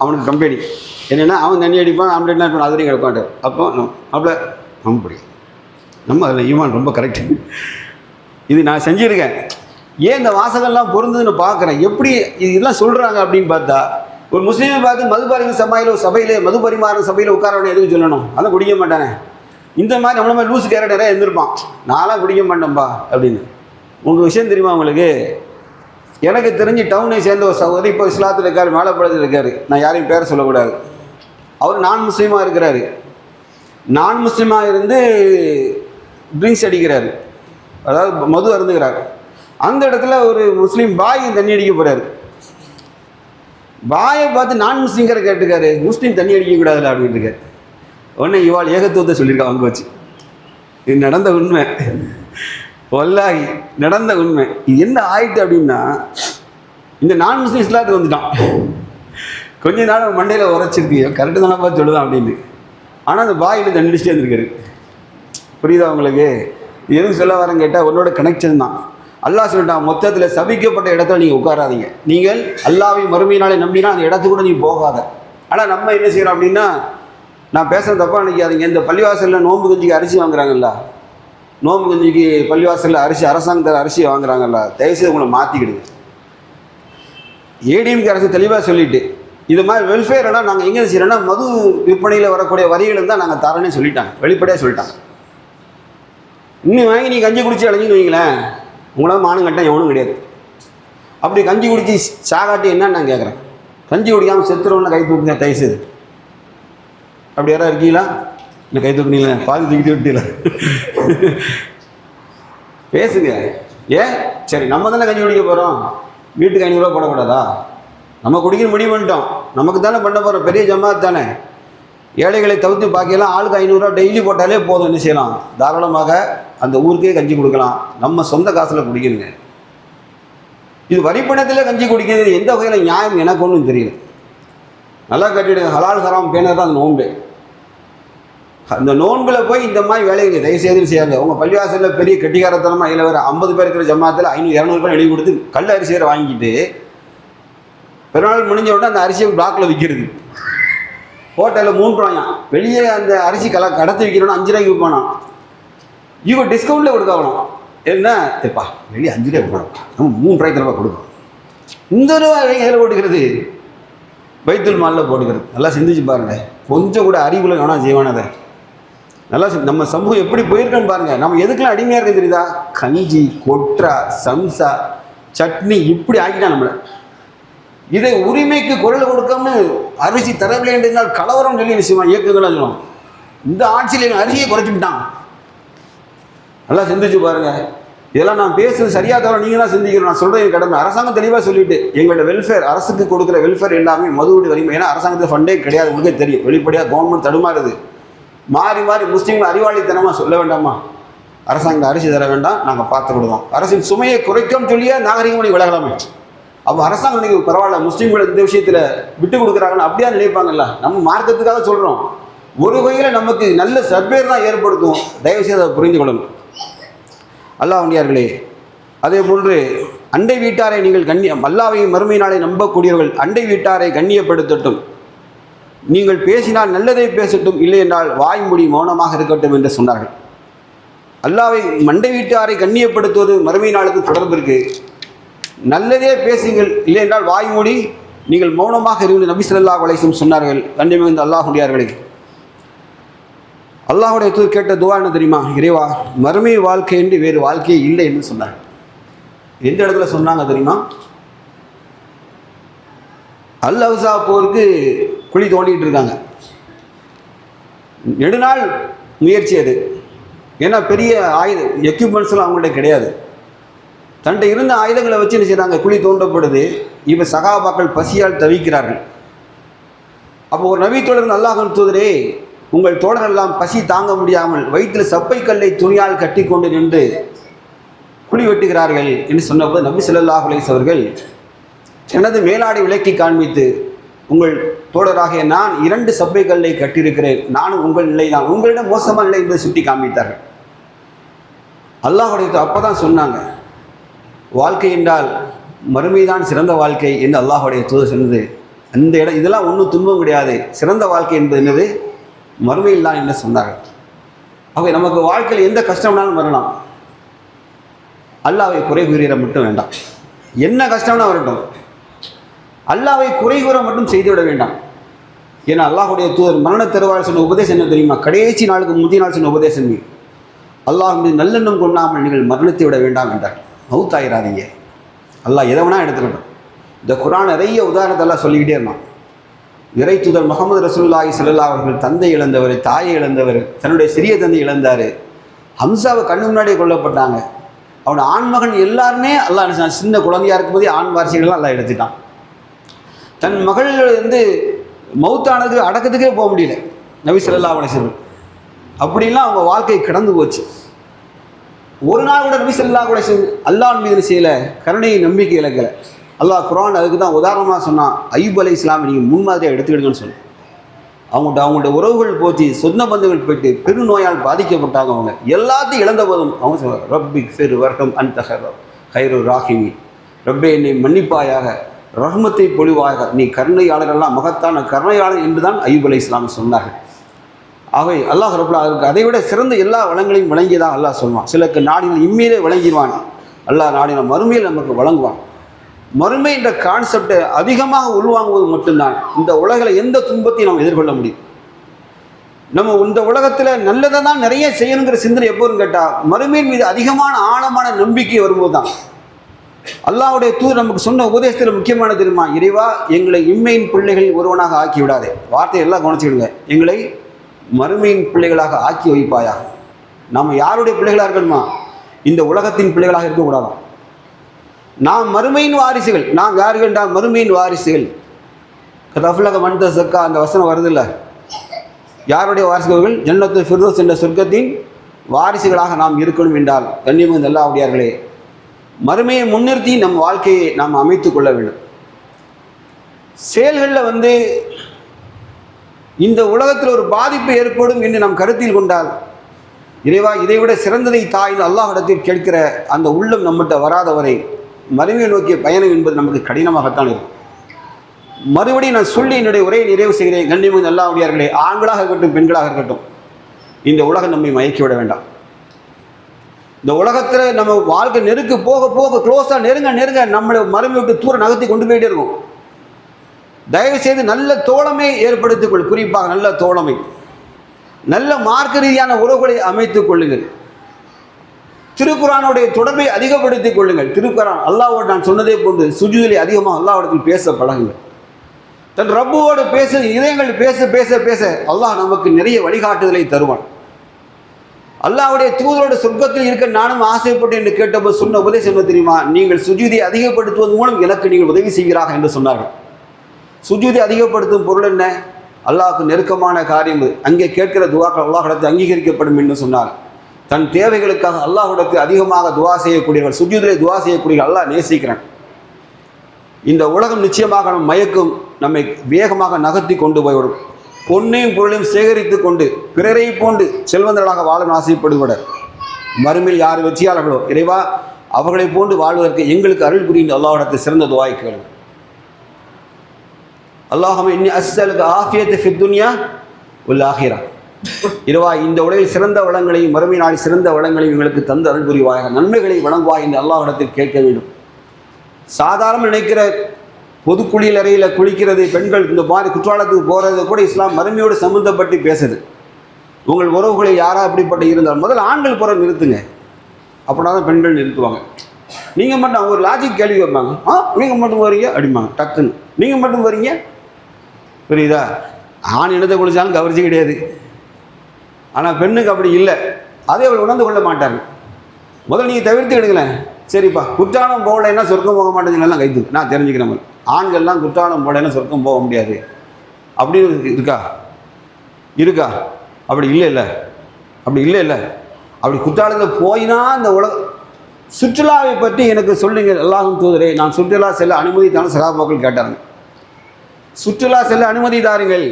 அவனுக்கு கம்பெனி என்னென்னா, அவன் தண்ணி அடிப்பான், ஆம்லேட்லாம் இருப்பான், அதுலேயும் கிடப்பான். அப்போ அப்போ நம்ம பிடிக்கும், நம்ம அதில் ஈமான் ரொம்ப கரெக்டு. இது நான் செஞ்சுருக்கேன். ஏன் இந்த வாசகம்லாம் பொருந்துன்னு பார்க்குறேன். எப்படி இதெல்லாம் சொல்கிறாங்க அப்படின்னு பார்த்தா, ஒரு முஸ்லீமை பார்த்து மதுபாரிங்க சபையில் மது பரிமாறுற சபையில் உட்கார வேண்டிய எதுக்கு சொல்லணும்? அதான் குடிக்க மாட்டானே. இந்த மாதிரி நம்மள மாதிரி லூஸ் கேரட் நிறைய இருந்திருப்பான், நான்லாம் குடிக்க மாட்டேன்பா அப்படின்னு. உங்கள் விஷயம் தெரியுமா உங்களுக்கு? எனக்கு தெரிஞ்சு டவுனை சேர்ந்த ஒரு சகோதரி இப்போ இஸ்லாத்தில் இருக்கார், மேலப்படத்தில் இருக்கார். நான் யாரையும் பேரை சொல்லக்கூடாது. அவர் நான் முஸ்லீமாக இருக்கிறாரு. நான் முஸ்லீமாக இருந்து ட்ரிங்க்ஸ் அடிக்கிறாரு, அதாவது மது அருந்துகிறார். அந்த இடத்துல ஒரு முஸ்லீம் பாய் தண்ணி அடிக்க போகிறாரு. பாயை பார்த்து நான் முஸ்லீம்கிற கேட்டுக்காரு, முஸ்லீம் தண்ணி அடிக்கக்கூடாதுல்ல அப்படின்னு இருக்காரு. உடனே இவாள் ஏகத்துவத்தை சொல்லியிருக்கா அவங்க வச்சு. இது நடந்த உண்மை, வல்லாஹி நடந்த உண்மை. இது என்ன ஆயிட்டு அப்படின்னா, இந்த நான் முஸ்லீம் இஸ்லாத்துக்கு வந்துட்டான். கொஞ்ச நாள் மண்டையில் உரைச்சிருக்கு, கரெக்டு தானப்பா சொல்லுதான் அப்படின்னு. ஆனால் அந்த பாயில் தண்ணி அடிச்சுட்டே இருந்திருக்காரு. புரியுதா உங்களுக்கு? எதுவும் சொல்ல வரேன்னு கேட்டால் உன்னோட கனெக்ஷன் தான். அல்லாஹ் சொல்லிட்டான், மொத்தத்தில் சபிக்கப்பட்ட இடத்துல நீங்கள் உட்காராதீங்க. நீங்கள் அல்லாஹ்வை மறுமையினாலே நம்பினா அந்த இடத்துக்கு கூட நீங்கள் போகாத. ஆனால் நம்ம என்ன செய்கிறோம் அப்படின்னா, நான் பேசுகிற தப்பாக நினைக்காதீங்க. இந்த பள்ளிவாசலில் நோன்பு கஞ்சிக்கு அரிசி வாங்குறாங்கல்ல, நோன்பு கஞ்சிக்கு பள்ளிவாசலில் அரிசி, அரசாங்கத்தில் அரிசி வாங்குறாங்கல்ல, தயவுசெய்து உங்களை மாற்றிக்கிடுங்க. ஏடிஎம்கே அரசு தெளிவாக சொல்லிவிட்டு, இது மாதிரி வெல்ஃபேர்லாம் நாங்கள் எங்கே செய்கிறோன்னா, மது விற்பனையில் வரக்கூடிய வரிகளும் தான் நாங்கள் தரேன்னு சொல்லிட்டாங்க, வெளிப்படையாக சொல்லிட்டாங்க. இன்னும் வாங்கி நீ கஞ்சி குடிச்சு அழைஞ்சின்னு வைங்களேன், உங்களால் மானம் கட்ட எவனும் கிடையாது. அப்படி கஞ்சி குடிச்சு சாகாட்டி என்னன்னு நான் கேட்குறேன். கஞ்சி குடிக்காமல் செத்துறவன்னு கை தூக்குங்க தயவுசெய்து. அப்படி யாராவது இருக்கீங்களா? இல்லை கை தூக்குனீங்களா? பாதி தூக்கிட்டு விட்டீங்களா? பேசுங்க. ஏன் சரி, நம்ம தானே கஞ்சி குடிக்க போகிறோம், வீட்டுக்கு 500 ரூபா போடக்கூடாதா? நம்ம குடிக்கிற முடிவு பண்ணிட்டோம், நமக்கு தானே பண்ண போகிறோம், பெரிய ஜமாத் தானே. ஏழைகளை தவிர்த்து பாக்கியெல்லாம் ஆளுக்கு 500 ரூபா டெய்லி போட்டாலே போதும். என்ன செய்யலாம்? தாராளமாக அந்த ஊருக்கே கஞ்சி கொடுக்கலாம். நம்ம சொந்த காசில் குடிக்கணுங்க. இது வரிப்பணத்தில் கஞ்சி குடிக்கிறது எந்த வகையில் நியாயம் எனக்கு ஒன்றும் தெரியல. நல்லா கட்டிடுங்க. ஹலால் ஹராம் பேனர் தான் அந்த நோன்பு. அந்த நோன்பில் போய் இந்த மாதிரி வேலைகள் தயவுசெய்து செய்யாங்க. உங்கள் பள்ளிவாசலில் பெரிய கெட்டிக்காரத்தனமாக இதில் வேறு 50 பேர் இருக்கிற ஜமாத்தில் 500-200 ரூபாய் எழுதி கொடுத்து கல் அரிசி வேறு வாங்கிக்கிட்டு பெருநாள் முடிஞ்ச உடனே அந்த அரிசியை பிளாக்கில் விற்கிறது. ஹோட்டலில் 3 ரூபாயாம், வெளியே அந்த அரிசி கடத்தி விற்கிறோன்னா 5 ரூபாய்க்கு விற்பானா. இவங்க டிஸ்கவுண்ட்டில் கொடுக்கணும். என்ன எப்பா வெளியே 5 ரூபாய் கொடுக்கணும், நம்ம 3 ரூபாய்க்கு ரூபாய் கொடுக்கணும். இந்த ரூபாய் எதில் போட்டுக்கிறது? பைத்துல் மாலில் போட்டுக்கிறது. நல்லா சிந்திச்சு பாருங்கள். கொஞ்சம் கூட அறிவுல வேணாம் செய்வானதை. நல்லா நம்ம சமூகம் எப்படி போயிருக்கேன்னு பாருங்கள். நம்ம எதுக்கெல்லாம் அடிமையாக இருக்க தெரியுதா? கஞ்சி, கொட்ரா, சம்சா, சட்னி இப்படி ஆக்கிட்டா நம்மளை. இதை உரிமைக்கு குரல் கொடுக்காம அரிசி தரவில்லை என்றால் கலவரம் சொல்லி விஷயமா இயக்கங்களாக சொல்லும். இந்த ஆட்சியில் எங்கள் அரிசியை குறைச்சிக்கிட்டான். நல்லா சிந்திச்சு பாருங்கள். இதெல்லாம் நான் பேசுறது சரியாக தவிர நீங்கள் தான் சிந்திக்கணும். நான் சொல்கிறேன் என் கடமை. அரசாங்கம் தெளிவாக சொல்லிவிட்டு எங்களோட வெல்ஃபேர், அரசுக்கு கொடுக்குற வெல்ஃபேர் எல்லாமே மதுவுடைய வலிமை. ஏன்னா அரசாங்கத்தில் ஃபண்டே கிடையாது, உங்களுக்கே தெரியும். வெளிப்படையாக கவர்மெண்ட் தடுமாறுது. மாறி மாறி முஸ்லீம்கள் அறிவாளித்தனமாக சொல்ல வேண்டாமா? அரசாங்கம் அரிசி தர வேண்டாம், நாங்கள் பார்த்துக்கிடுவோம். அரசின் சுமையை குறைக்கும் சொல்லியே நாகரிகமணி விலகலாமே. அப்போ அரசாங்கம் நீங்கள் பரவாயில்ல, முஸ்லீம்கள் இந்த விஷயத்தில் விட்டு கொடுக்குறாங்கன்னு அப்படியா நினைப்பாங்கல்ல? நம்ம மார்க்கத்துக்காக சொல்கிறோம். ஒரு வகையில் நமக்கு நல்ல சர்பேர் தான் ஏற்படுத்தும். தயவுசெய்து அதை புரிந்து கொள்ளணும். அல்லாஹ்வியார்களே, அதே போன்று அண்டை வீட்டாரை நீங்கள் அல்லாஹ்வையும் மறுமை நாளை நம்பக்கூடியவர்கள் அண்டை வீட்டாரை கண்ணியப்படுத்தட்டும். நீங்கள் பேசினால் நல்லதை பேசட்டும், இல்லை என்றால் வாய்மொழி மௌனமாக இருக்கட்டும் என்று சொன்னார்கள். அல்லாஹ்வை அண்டை வீட்டாரை கண்ணியப்படுத்துவது மறுமை நாளுக்கு தொடர்பு இருக்கு. நல்லதே பேசுங்கள், இல்லை என்றால் வாய்மொழி நீங்கள் மௌனமாக இருந்து நபி ஸல்லல்லாஹு அலைஹி வஸல்லம் சொன்னார்கள். கண்ணியமிகுந்த அல்லாஹ்வியார்களே, அல்லாஹ்வுடைய தூதர் கேட்ட துஆ என்ன தெரியுமா? இறைவா, மறுமை வாழ்க்கை என்று வேறு வாழ்க்கையே இல்லை என்று சொன்னார். எந்த இடத்துல சொன்னாங்க தெரியுமா? அல் அஹ்ஸா போருக்கு குழி தோண்டிகிட்டு இருக்காங்க. நெடுநாள் முயற்சி அது. ஏன்னா பெரிய எக்யூப்மெண்ட்ஸ்லாம் அவங்கள்ட்ட கிடையாது. தன்கிட்ட இருந்த ஆயுதங்களை வச்சு என்ன செய்கிறாங்க? குழி தோண்டப்படுது. இப்போ சகாபாக்கள் பசியால் தவிக்கிறார்கள். அப்போ ஒரு நபி தோழர், அல்லாஹ்வின் தூதரே, உங்கள் தோழரெல்லாம் பசி தாங்க முடியாமல் வயிற்றில் சப்பை கல்லை துணியால் கட்டி கொண்டு நின்று குழி வெட்டுகிறார்கள் என்று சொன்னபோது நபி ஸல்லல்லாஹு அலைஹி வஸல்லம் அவர்கள் எனது மேலாடை விலக்கி காண்பித்து, உங்கள் தோழராகிய நான் 2 சப்பைகளை கட்டியிருக்கிறேன், நானும் உங்கள் நிலை தான், உங்களிடம் மோசமான நிலை என்பதை சுட்டி காண்பித்தார்கள். அல்லாஹுடைய அப்போ தான் சொன்னாங்க, வாழ்க்கை என்றால் மறுமைதான் சிறந்த வாழ்க்கை என்று அல்லாஹுடைய தூதர் சொன்னது. அந்த இதெல்லாம் ஒன்றும் துன்பம் கிடையாது, சிறந்த வாழ்க்கை என்பது என்னது, மறுமையில் தான் என்று சொன்னார்கள். ஆகவே நமக்கு வாழ்க்கையில் எந்த கஷ்டம்னாலும் வரலாம், அல்லாஹ்வை குறை கூற மட்டும் வேண்டாம். என்ன கஷ்டம்னா வரட்டும், அல்லாஹ்வை குறை கூற மட்டும் செய்துவிட வேண்டாம். ஏன்னா அல்லாஹுடைய தூதர் மரண தருவாள் சொன்ன உபதேசம் என்ன தெரியுமா? கடைசி நாளுக்கு முந்தைய நாள் சொன்ன உபதேசம், அல்லாஹ் மீது நல்லெண்ணம் கொண்டாமல் நீங்கள் மரணத்தை விட வேண்டாம் என்றார். மௌத்தாயிராதீங்க, அல்லாஹ் எதை வேணா எடுத்துக்கிட்டோம். இந்த குர்ஆன் நிறைய உதாரணத்தெல்லாம் சொல்லிக்கிட்டே இருந்தான். இறை தூதர் முகமது ரசூலுல்லாஹி ஸல்லல்லாஹு அலைஹி வஸல்லம் தந்தை இழந்தவர், தாயை இழந்தவர், தன்னுடைய சிறிய தந்தை இழந்தார். ஹம்சாவை கண்ணு முன்னாடியே கொல்லப்பட்டாங்க. அவனோட ஆண்மகன் எல்லாருமே அல்லாஹ் சின்ன குழந்தையாக இருக்கும்போதே ஆண் வாரிசுகள்லாம் அல்லாஹ் எடுத்துட்டான். தன் மகள் மௌத்தானது அடக்கத்துக்கே போக முடியல நபி ஸல்லல்லாஹு அலைஹி வஸல்லம். அப்படிலாம் அவங்க வாழ்க்கை கடந்து போச்சு. ஒரு நாள் கூட நபி ஸல்லல்லாஹு அலைஹி வஸல்லம் அல்லாஹ் மீது செய்யலை, கருணையை நம்பிக்கை இழக்கலை. அல்லாஹ் குர்ஆன் அதுக்கு தான் உதாரணமாக சொன்னான், அய்யூப் அலைஹிஸ்ஸலாம் நீங்கள் முன்மாதிரியாக எடுத்துக்கிடுங்கன்னு சொல்லி. அவங்கள்ட்ட உறவுகள் போச்சு, சொந்த பந்துகள் போயிட்டு பெருநோயால் பாதிக்கப்பட்டாங்க. அவங்க எல்லாத்தையும் இழந்த போதும் அவங்க சொல்லுவாங்க, ரப்பி ஃபிர் வர்ஹம் அன்த கைரு ராஹிமி, ரப்பே என்னை மன்னிப்பாயாக, ரஹ்மத்தை பொழிவாயாக, நீ கருணையாளரெல்லாம் மகத்தான கருணையாளர் என்று தான் அய்யூப் அலைஹிஸ்ஸலாம் சொன்னார்கள். ஆகவே அல்லாஹ் ரப்பல் அதுக்கு அதை விட சிறந்த எல்லா வளங்களையும் வழங்கியதாக அல்லாஹ் சொல்லுவான். சிலருக்கு நாடினால் இம்மையிலே வழங்கிடுவான், அல்லாஹ் நாடினால் மறுமையில் நமக்கு வழங்குவான். மறுமை என்ற கான்செப்டை அதிகமாக உள்வாங்குவது மட்டும்தான் இந்த உலகில் எந்த துன்பத்தையும் நம்ம எதிர்கொள்ள முடியும். நம்ம இந்த உலகத்தில் நல்லதை தான் நிறைய செய்யணுங்கிற சிந்தனை எப்போதும் கேட்டால் மறுமையின் மீது அதிகமான ஆழமான நம்பிக்கை வரும்போது தான். அல்லாஹ்வுடைய தூதர் நமக்கு சொன்ன உபதேசத்தில் முக்கியமான தெரியுமா? இறைவா, எங்களை இம்மையின் பிள்ளைகளில் ஒருவனாக ஆக்கி விடாதே. வார்த்தையை எல்லாம் கவனிச்சுக்கிடுங்க, எங்களை மறுமையின் பிள்ளைகளாக ஆக்கி வைப்பாயாக. நாம் யாருடைய பிள்ளைகளாக இருக்கணுமா? இந்த உலகத்தின் பிள்ளைகளாக இருக்கக்கூடாதான். நாம் மறுமையின் வாரிசுகள். நாம் யாரு என்றால் மறுமையின் வாரிசுகள். கதஃப்லக மன்த சக்கா அந்த வசனம் வருதில்ல, யாருடைய வாரிசுகள்? ஜன்னத்துல் ஃபிர்தௌஸ் என்ற சொர்க்கத்தின் வாரிசுகளாக நாம் இருக்கணும் என்றால் கண்ணியமிகு அல்லாஹ்வுடையார்களே, மறுமையை முன்னிறுத்தி நம் வாழ்க்கையை நாம் அமைத்து கொள்ள வேண்டும். செயல்களில் இந்த உலகத்தில் ஒரு பாதிப்பு ஏற்படும் என்று நாம் கருத்தில் கொண்டால், இறைவா இதைவிட சிறந்ததை தாயின் அல்லாஹ்விடத்தில் கேட்கிற அந்த உள்ளம் நம்மகிட்ட வராதவரை மறுமையை நோக்கிய பயணம் என்பது நமக்கு கடினமாகத்தான் இருக்கும். மறுபடியும் நான் சொல்லி என்னுடைய உரையை நிறைவு செய்கிறேன். கண்ணியமிகு அல்லாஹ்வுடையார்களே, ஆண்களாக இருக்கட்டும் பெண்களாக இருக்கட்டும், இந்த உலகம் நம்மை மயக்கிவிட வேண்டாம். இந்த உலகத்தில் நம்ம வாழ்க்கை நெருக்க போக போக க்ளோஸாக நெருங்க நம்மளை மறுமை விட்டு தூர நகர்த்தி கொண்டு போயிட்டே இருக்கும். தயவு செய்து நல்ல தோழமை ஏற்படுத்திக் குறிப்பாக நல்ல தோழமை, நல்ல மார்க்க ரீதியான உறவுகளை அமைத்துக் கொள்ளுங்கள். திருக்குரானுடைய தொடர்பை அதிகப்படுத்திக் கொள்ளுங்கள். திருக்குரான் அல்லாஹ்வோடு நான் சொன்னதே போன்று சுஜூதிலே அதிகமாக அல்லாஹ்விடத்தில் பேச பழகுங்கள். தன் ரப்புவோடு பேச இதயங்கள் பேச பேச பேச அல்லாஹ் நமக்கு நிறைய வழிகாட்டுதலை தருவான். அல்லாஹ்வுடைய தூதரோட சொர்க்கத்தில் இருக்க நானும் ஆசைப்பட்டு என்று கேட்டபோது சொன்ன உபதேசம் என்ன தெரியுமா? நீங்கள் சுஜூதை அதிகப்படுத்துவதன் மூலம் எனக்கு நீங்கள் உதவி செய்கிறார்கள் என்று சொன்னார்கள். சுஜூதை அதிகப்படுத்தும் பொருள் என்ன? அல்லாஹ்வுக்கு நெருக்கமான காரியம். அங்கே கேட்கிற துவாக்கள் அல்லாஹ்விடத்தில் அங்கீகரிக்கப்படும் என்று சொன்னார். தன் தேவைகளுக்காக அல்லாஹ்விடத்தில் அதிகமாக துவா செய்யக்கூடியவர்கள், சுஜூதிலே துவா செய்யக்கூடியவர்கள் அல்லாஹ் நேசிக்கிறான். இந்த உலகம் நிச்சயமாக நம் மயக்கும், நம்மை வேகமாக நகர்த்தி கொண்டு போய்விடும். பொன்னையும் பொருளையும் சேகரித்து கொண்டு பிறரை போன்று செல்வந்தர்களாக வாழ ஆசைப்படுவனர். மறுமையில் யார் வெற்றியாளர்களோ இறைவா அவர்களை போன்று வாழ்வதற்கு எங்களுக்கு அருள் புரிந்து அல்லாஹ்விடத்தில் சிறந்த துஆவை கேளுங்கள். அல்லாஹும்ம இன்னி அஸ்அலுக ஆஃபியத ஃபித் துன்யா வல் ஆஹிரா. இறைவா, இந்த உலகில் சிறந்த வளங்களையும் மறுமை நாளில் சிறந்த வளங்களையும் எங்களுக்கு தந்து அருள் புரிவாயாக, நன்மைகளை வழங்குவாய் என்று அல்லாஹ்விடத்தில் கேட்க வேண்டும். சாதாரண நினைக்கிற பொதுக்குளியல் அறையில் குளிக்கிறது, பெண்கள் இந்த மாதிரி குற்றாலத்துக்கு போகிறது கூட இஸ்லாம் மறுமையோடு சம்மந்தப்பட்டு பேசுது. உங்கள் உறவுகளை யாராக அப்படிப்பட்ட இருந்தால் முதல்ல ஆண்கள் புற நிறுத்துங்க, அப்படின்னா தான் பெண்கள் நிறுத்துவாங்க. நீங்கள் மட்டும் அவங்க ஒரு லாஜிக் கேள்வி வைப்பாங்க, நீங்கள் மட்டும் வரீங்க அப்படிம்பாங்க டக்குன்னு, நீங்கள் மட்டும் வரீங்க, புரியுதா? ஆண் இனத்தை குளிச்சாலும் கவர்ச்சி கிடையாது, ஆனால் பெண்ணுக்கு அப்படி இல்லை. அதே அவள் உணர்ந்து கொள்ள மாட்டாங்க. முதல்ல நீங்கள் தவிர்த்து எடுங்களேன். சரிப்பா, குற்றாலம் போகலைன்னா சொர்க்கம் போக மாட்டேங்குதுலாம் கைது நான் தெரிஞ்சுக்கிறேன். ஆண்கள்லாம் குற்றாலம் போகலைன்னா சொர்க்கம் போக முடியாது அப்படின்னு இருக்கா? அப்படி இல்லை, அப்படி குற்றாலத்தில் போயினா இந்த சுற்றுலாவை பற்றி எனக்கு சொல்லுங்கள் அல்லாஹ்வின் தூதரே, நான் சுற்றுலா செல்ல அனுமதி தான் சஹாபாக்கள் கேட்டாங்க. சுற்றுலா செல்ல அனுமதி தாருங்கள்.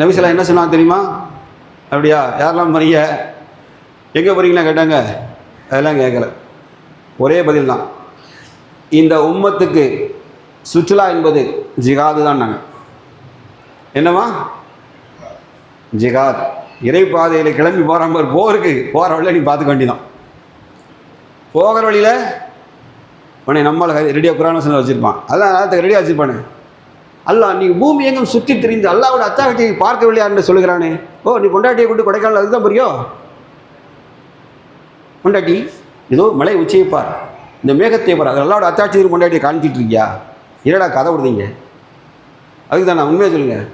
நபி ஸல்லல்லாஹு என்ன சொன்னாங்க தெரியுமா? அப்படியா, யாரெல்லாம் போறீங்க, எங்கே போகிறீங்களா கேட்டாங்க. அதெல்லாம் கேட்கல, ஒரே பதில் தான், இந்த உம்மத்துக்கு சுற்றுலா என்பது ஜிகாது தான். நாங்கள் என்னவா ஜிகாத், இறை பாதையில் கிளம்பி போகிற போருக்கு போகிற வழியில் நீ பார்த்துக்க வேண்டியதான். போகிற வழியில் உடனே நம்மளை ரெடியாக குரான் வசனம் வச்சுருப்பான், அதான் நேரத்துக்கு ரெடியாக வச்சுருப்பானே. அல்லாஹ் நீ பூமி எங்கும் சுற்றி திரிந்து அல்லாவோட அத்தாட்சியை பார்க்கவில்லையா என்று சொல்லுகிறானே. ஓ, நீ பொண்டாட்டியை கொண்டு கொடைக்கானல் அதுதான் புரியும். பொண்டாட்டி ஏதோ மலை உச்சியை பார், இந்த மேகத்தை பார், அது அல்லாவோட அத்தாட்சி பொண்டாட்டியை காணிச்சிட்டு இருக்கியா? இரடா கதை விடுதீங்க. அதுக்கு தான் நான் உண்மையாக சொல்லுங்கள்,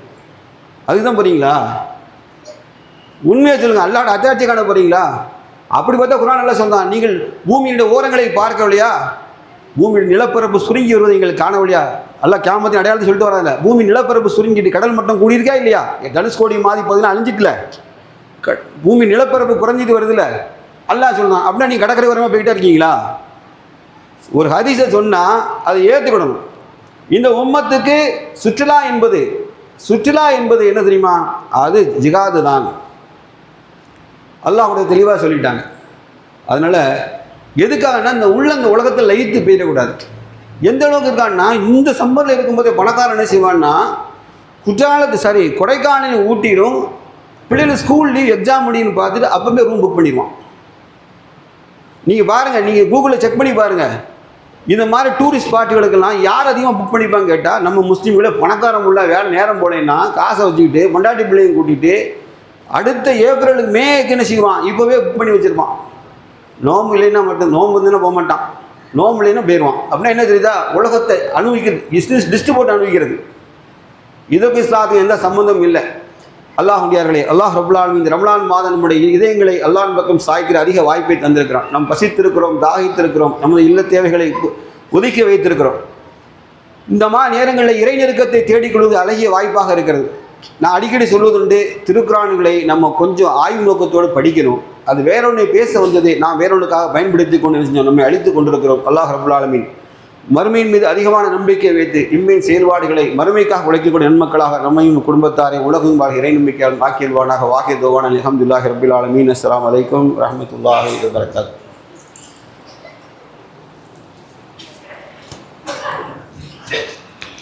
அதுக்கு தான் போகிறீங்களா? உண்மையாக சொல்லுங்கள், அல்லாவோட அத்தாட்சி காண போகிறீங்களா? அப்படி பார்த்தா குரான் நல்லா சொன்னான், நீங்கள் பூமியுடைய ஓரங்களை பார்க்கவில்லையா? பூமியின் நிலப்பரப்பு சுருங்கி வருவதை நீங்கள் காணவில்லையா? அல்ல கியாமத்தின் அடையாளத்தை சொல்லிட்டு வராதில்ல. பூமி நிலப்பரப்பு சுருங்கிட்டு கடல் மட்டம் கூடியிருக்கா இல்லையா? தனுஷ்கோடி மாதிரி பார்த்தீங்கன்னா அழிஞ்சிக்கல, பூமி நிலப்பரப்பு குறைஞ்சிட்டு வருதுல்ல. அல்லாஹ் சொன்னான். அப்படின்னா நீ கடற்கரை வரமாக போயிட்டே இருக்கீங்களா? ஒரு ஹதீஸை சொன்னால் அதை ஏற்றுக்கணும். இந்த உம்மத்துக்கு சுற்றுலா என்பது என்ன தெரியுமா? அது ஜிகாது தான். அல்லாஹ் கூட தெளிவாக சொல்லிட்டாங்க. அதனால் எதுக்காகனா இந்த உலகத்தில் லயித்து போயிடக்கூடாது. எந்த அளவுக்கு இருக்கான்னா, இந்த சம்மரில் இருக்கும்போதே பணக்காரன் என்ன செய்வான்னா, கொடைக்கானல் ஊட்டிடும் பிள்ளைகள் ஸ்கூல் லீவ் எக்ஸாம் முடியும்னு பார்த்துட்டு அப்போவே ரூம் புக் பண்ணிடுவான். நீங்கள் பாருங்கள், நீங்கள் கூகுளில் செக் பண்ணி பாருங்கள், இந்த மாதிரி டூரிஸ்ட் ஸ்பாட்டுகளுக்கெல்லாம் யார் அதிகமாக புக் பண்ணிப்பாங்க கேட்டால், நம்ம முஸ்லீம்களை பணக்காரம் உள்ள வேலை நேரம் போலேன்னா காசை வச்சுக்கிட்டு பொண்டாட்டி பிள்ளையும் கூட்டிகிட்டு அடுத்த ஏப்ரலுக்கு மேக்கு என்ன செய்வான், இப்போவே புக் பண்ணி வச்சுருப்பான். நோம்பு இல்லைன்னா மட்டும், நோம்பு இருந்துன்னா போக மாட்டான், நோம்பு இல்லைன்னா போயிடுவான். அப்படின்னா என்ன தெரியுதா? உலகத்தை அனுபவிக்கிறது, டிஸ்ட்ரிபியூட் அனுபவிக்கிறது. இதுக்கு இஸ்லாத்துக்கு எந்த சம்மந்தமும் இல்லை. அல்லாஹ்வுடையார்களே, அல்லாஹ் ரப்புல் ஆலமீன் இந்த ரமலான் மாதம் நம்முடைய இதயங்களை அல்லாஹ்வின் பக்கம் சாய்க்கிற அதிக வாய்ப்பை தந்திருக்கிறான். நாம் பசித்திருக்கிறோம், தாகித்திருக்கிறோம், நமது இல்ல தேவைகளை ஒதுக்கி வைத்திருக்கிறோம். இந்த நேரங்களில் இறை நெருக்கத்தை தேடிக்கொள்வது அழகிய வாய்ப்பாக இருக்கிறது. நான் அடிக்கடி சொல்வதுண்டு, திருக்குரான்களை நம்ம கொஞ்சம் ஆய்வு நோக்கத்தோடு படிக்கணும். அது வேறொன்றை பேச வந்தது, நான் வேறொன்றுக்காக பயன்படுத்தி கொண்டு செஞ்சோம், நம்மை அழித்து கொண்டிருக்கிறோம். அல்லாஹ் ரப்புல் ஆலமீன் மறுமையின் மீது அதிகமான நம்பிக்கை வைத்து இம்மையின் செயல்பாடுகளை மறுமைக்காக உழைக்கக்கூடிய நன்மக்களாக நம்மையும் குடும்பத்தாரை உலகம் வாழ் இறை நம்பிக்கையால் ஆக்கியல்வானாக வாக்கிய தோவான அல்ஹம்துலில்லாஹி ரப்பில் ஆலமீன். அஸ்ஸலாமு அலைக்கும் வரஹ்மத்துல்லாஹி வபரகாத்துஹு.